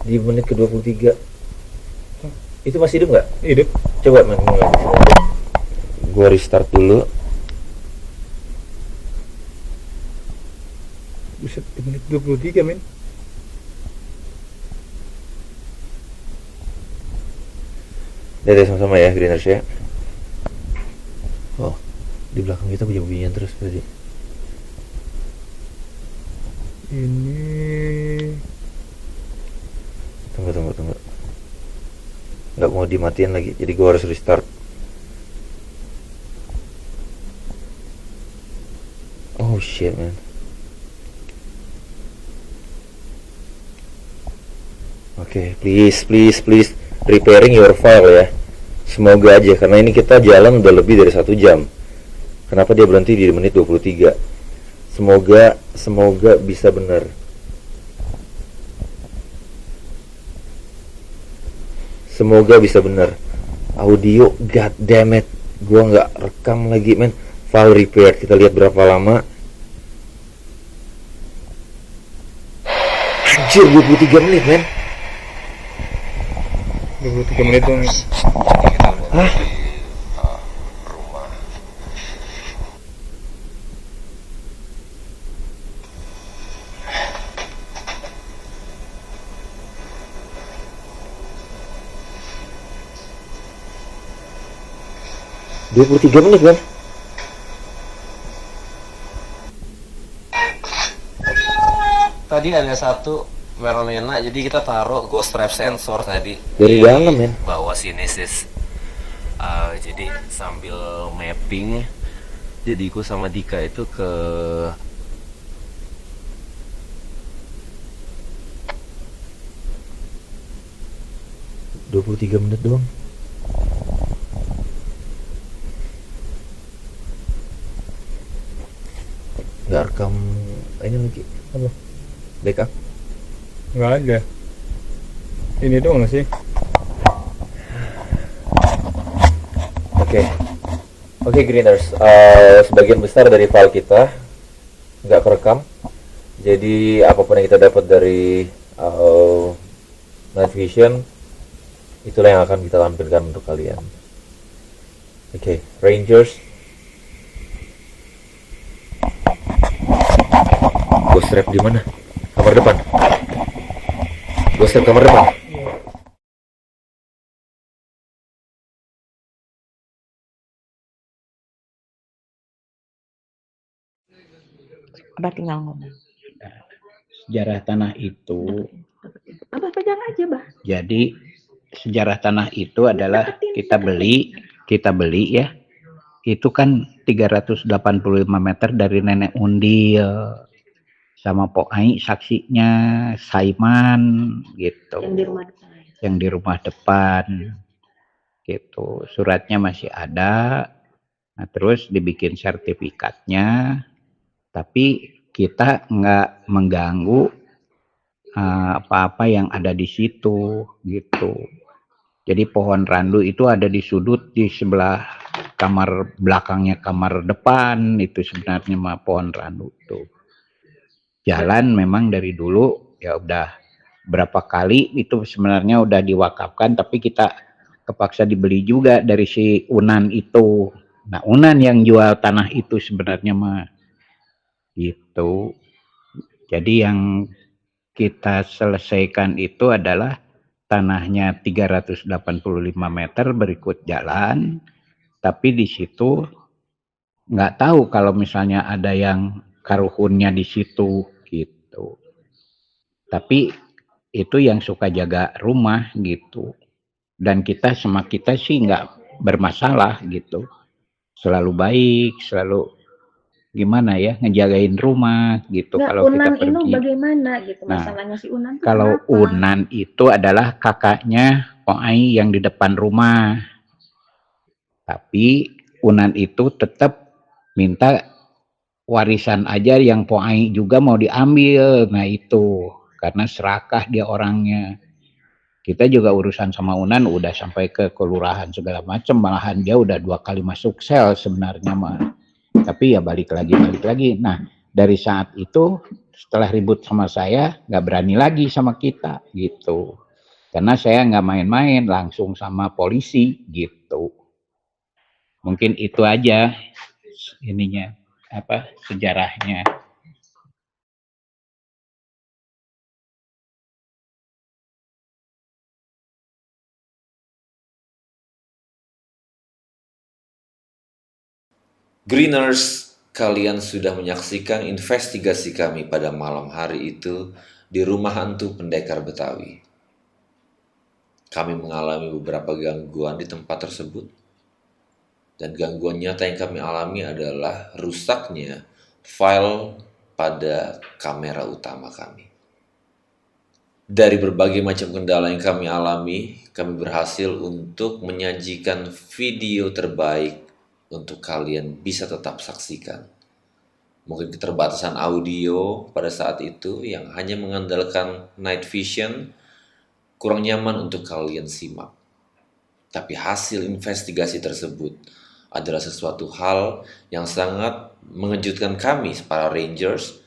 Di menit ke-23. Itu masih hidup nggak? Hidup. Coba men. Gua restart dulu. Buset, di menit 23 men. Lihat sama-sama ya Greeners ya. Oh, di belakang kita bunyi-bunyian terus tadi. Ini Tunggu. Nggak mau dimatiin lagi, jadi gua harus restart. Oh shit man. Oke, please preparing your file ya. Semoga aja, karena ini kita jalan udah lebih dari 1 jam. Kenapa dia berhenti di menit 23? Semoga bisa benar. Semoga bisa benar. Audio, god damn it, gua nggak rekam lagi men. File repair, kita lihat berapa lama. Anjir, 23 menit men. 23 menit tuh. Hah? 23 menit kan? Tadi ada satu fenomena, jadi kita taruh ghost trap sensor tadi Dari dalam men. bawah sini sis. Jadi sambil mapping, jadi aku sama Dika itu ke 23 menit doang. Nggak rekam ini lagi apa? Backup? Nggak ada. Ini doang sih. Oke Greeners, sebagian besar dari file kita nggak kerekam. Jadi apapun yang kita dapat dari Night Vision, itulah yang akan kita tampilkan untuk kalian. Oke, Rangers. Ghost trap di mana? Kamar depan. Ghost trap kamar depan. Abah tinggal ngomong. Sejarah tanah itu, Abah pegang aja, Bah. jadi sejarah tanah itu adalah kita beli ya. Itu kan 385 meter dari Nenek Undil sama Pok Ai saksinya Saiman gitu. Yang di rumah depan gitu. Suratnya masih ada. Nah, terus dibikin sertifikatnya. Tapi kita nggak mengganggu apa-apa yang ada di situ gitu. Jadi pohon randu itu ada di sudut di sebelah kamar belakangnya kamar depan, itu sebenarnya mah pohon randu itu. Jalan memang dari dulu ya udah berapa kali itu sebenarnya udah diwakafkan, tapi kita kepaksa dibeli juga dari si Unan itu. Nah, Unan yang jual tanah itu sebenarnya mah gitu. Jadi yang kita selesaikan itu adalah tanahnya 385 meter berikut jalan, tapi di situ nggak tahu kalau misalnya ada yang karuhunnya di situ gitu. Tapi itu yang suka jaga rumah gitu. Dan kita sama kita sih nggak bermasalah gitu. Selalu baik, selalu gimana ya ngejagain rumah gitu. Nah, kalau kita Unan pergi. ini bagaimana gitu Nah, masalahnya si Unan tuh Kalau kenapa? Unan itu adalah kakaknya Pok Ai yang di depan rumah. Tapi Unan itu tetap minta warisan aja yang Pok Ai juga mau diambil. Nah itu karena serakah dia orangnya. Kita juga urusan sama Unan udah sampai ke kelurahan segala macam, malahan dia udah 2 kali masuk sel sebenarnya mah. Tapi ya balik lagi. Nah, dari saat itu setelah ribut sama saya, nggak berani lagi sama kita gitu. Karena saya nggak main-main, langsung sama polisi gitu. Mungkin itu aja ininya, sejarahnya. Greeners, kalian sudah menyaksikan investigasi kami pada malam hari itu di rumah hantu pendekar Betawi. Kami mengalami beberapa gangguan di tempat tersebut. Dan gangguan nyata yang kami alami adalah rusaknya file pada kamera utama kami. Dari berbagai macam kendala yang kami alami, kami berhasil untuk menyajikan video terbaik untuk kalian bisa tetap saksikan. Mungkin keterbatasan audio pada saat itu yang hanya mengandalkan night vision kurang nyaman untuk kalian simak. Tapi hasil investigasi tersebut adalah sesuatu hal yang sangat mengejutkan kami para Rangers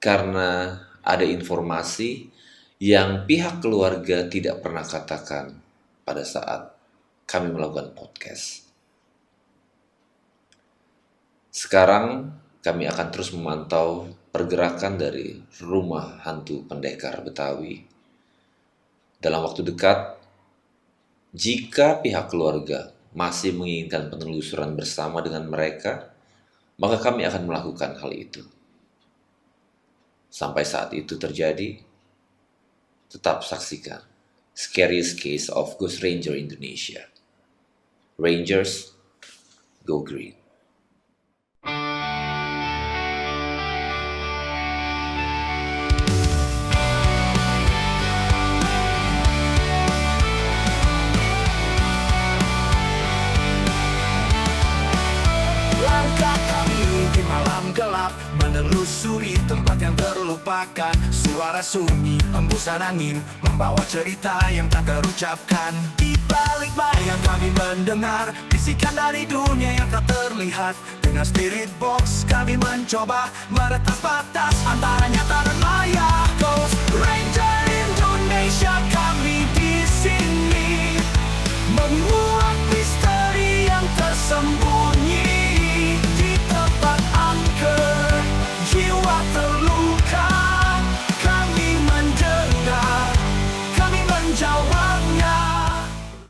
karena ada informasi yang pihak keluarga tidak pernah katakan pada saat kami melakukan podcast. Sekarang kami akan terus memantau pergerakan dari rumah hantu pendekar Betawi. Dalam waktu dekat, jika pihak keluarga masih menginginkan penelusuran bersama dengan mereka, maka kami akan melakukan hal itu. Sampai saat itu terjadi, tetap saksikan Scariest Case of Ghost Ranger Indonesia. Rangers, go green. Langkah kami di malam gelap, menelusuri tempat yang terlupakan. Suara sunyi, embusan angin, membawa cerita yang tak terucapkan. Di balik bayang kami mendengar bisikan dari dunia yang tak terlihat. Dengan spirit box kami mencoba meretas batas antara nyata dan maya.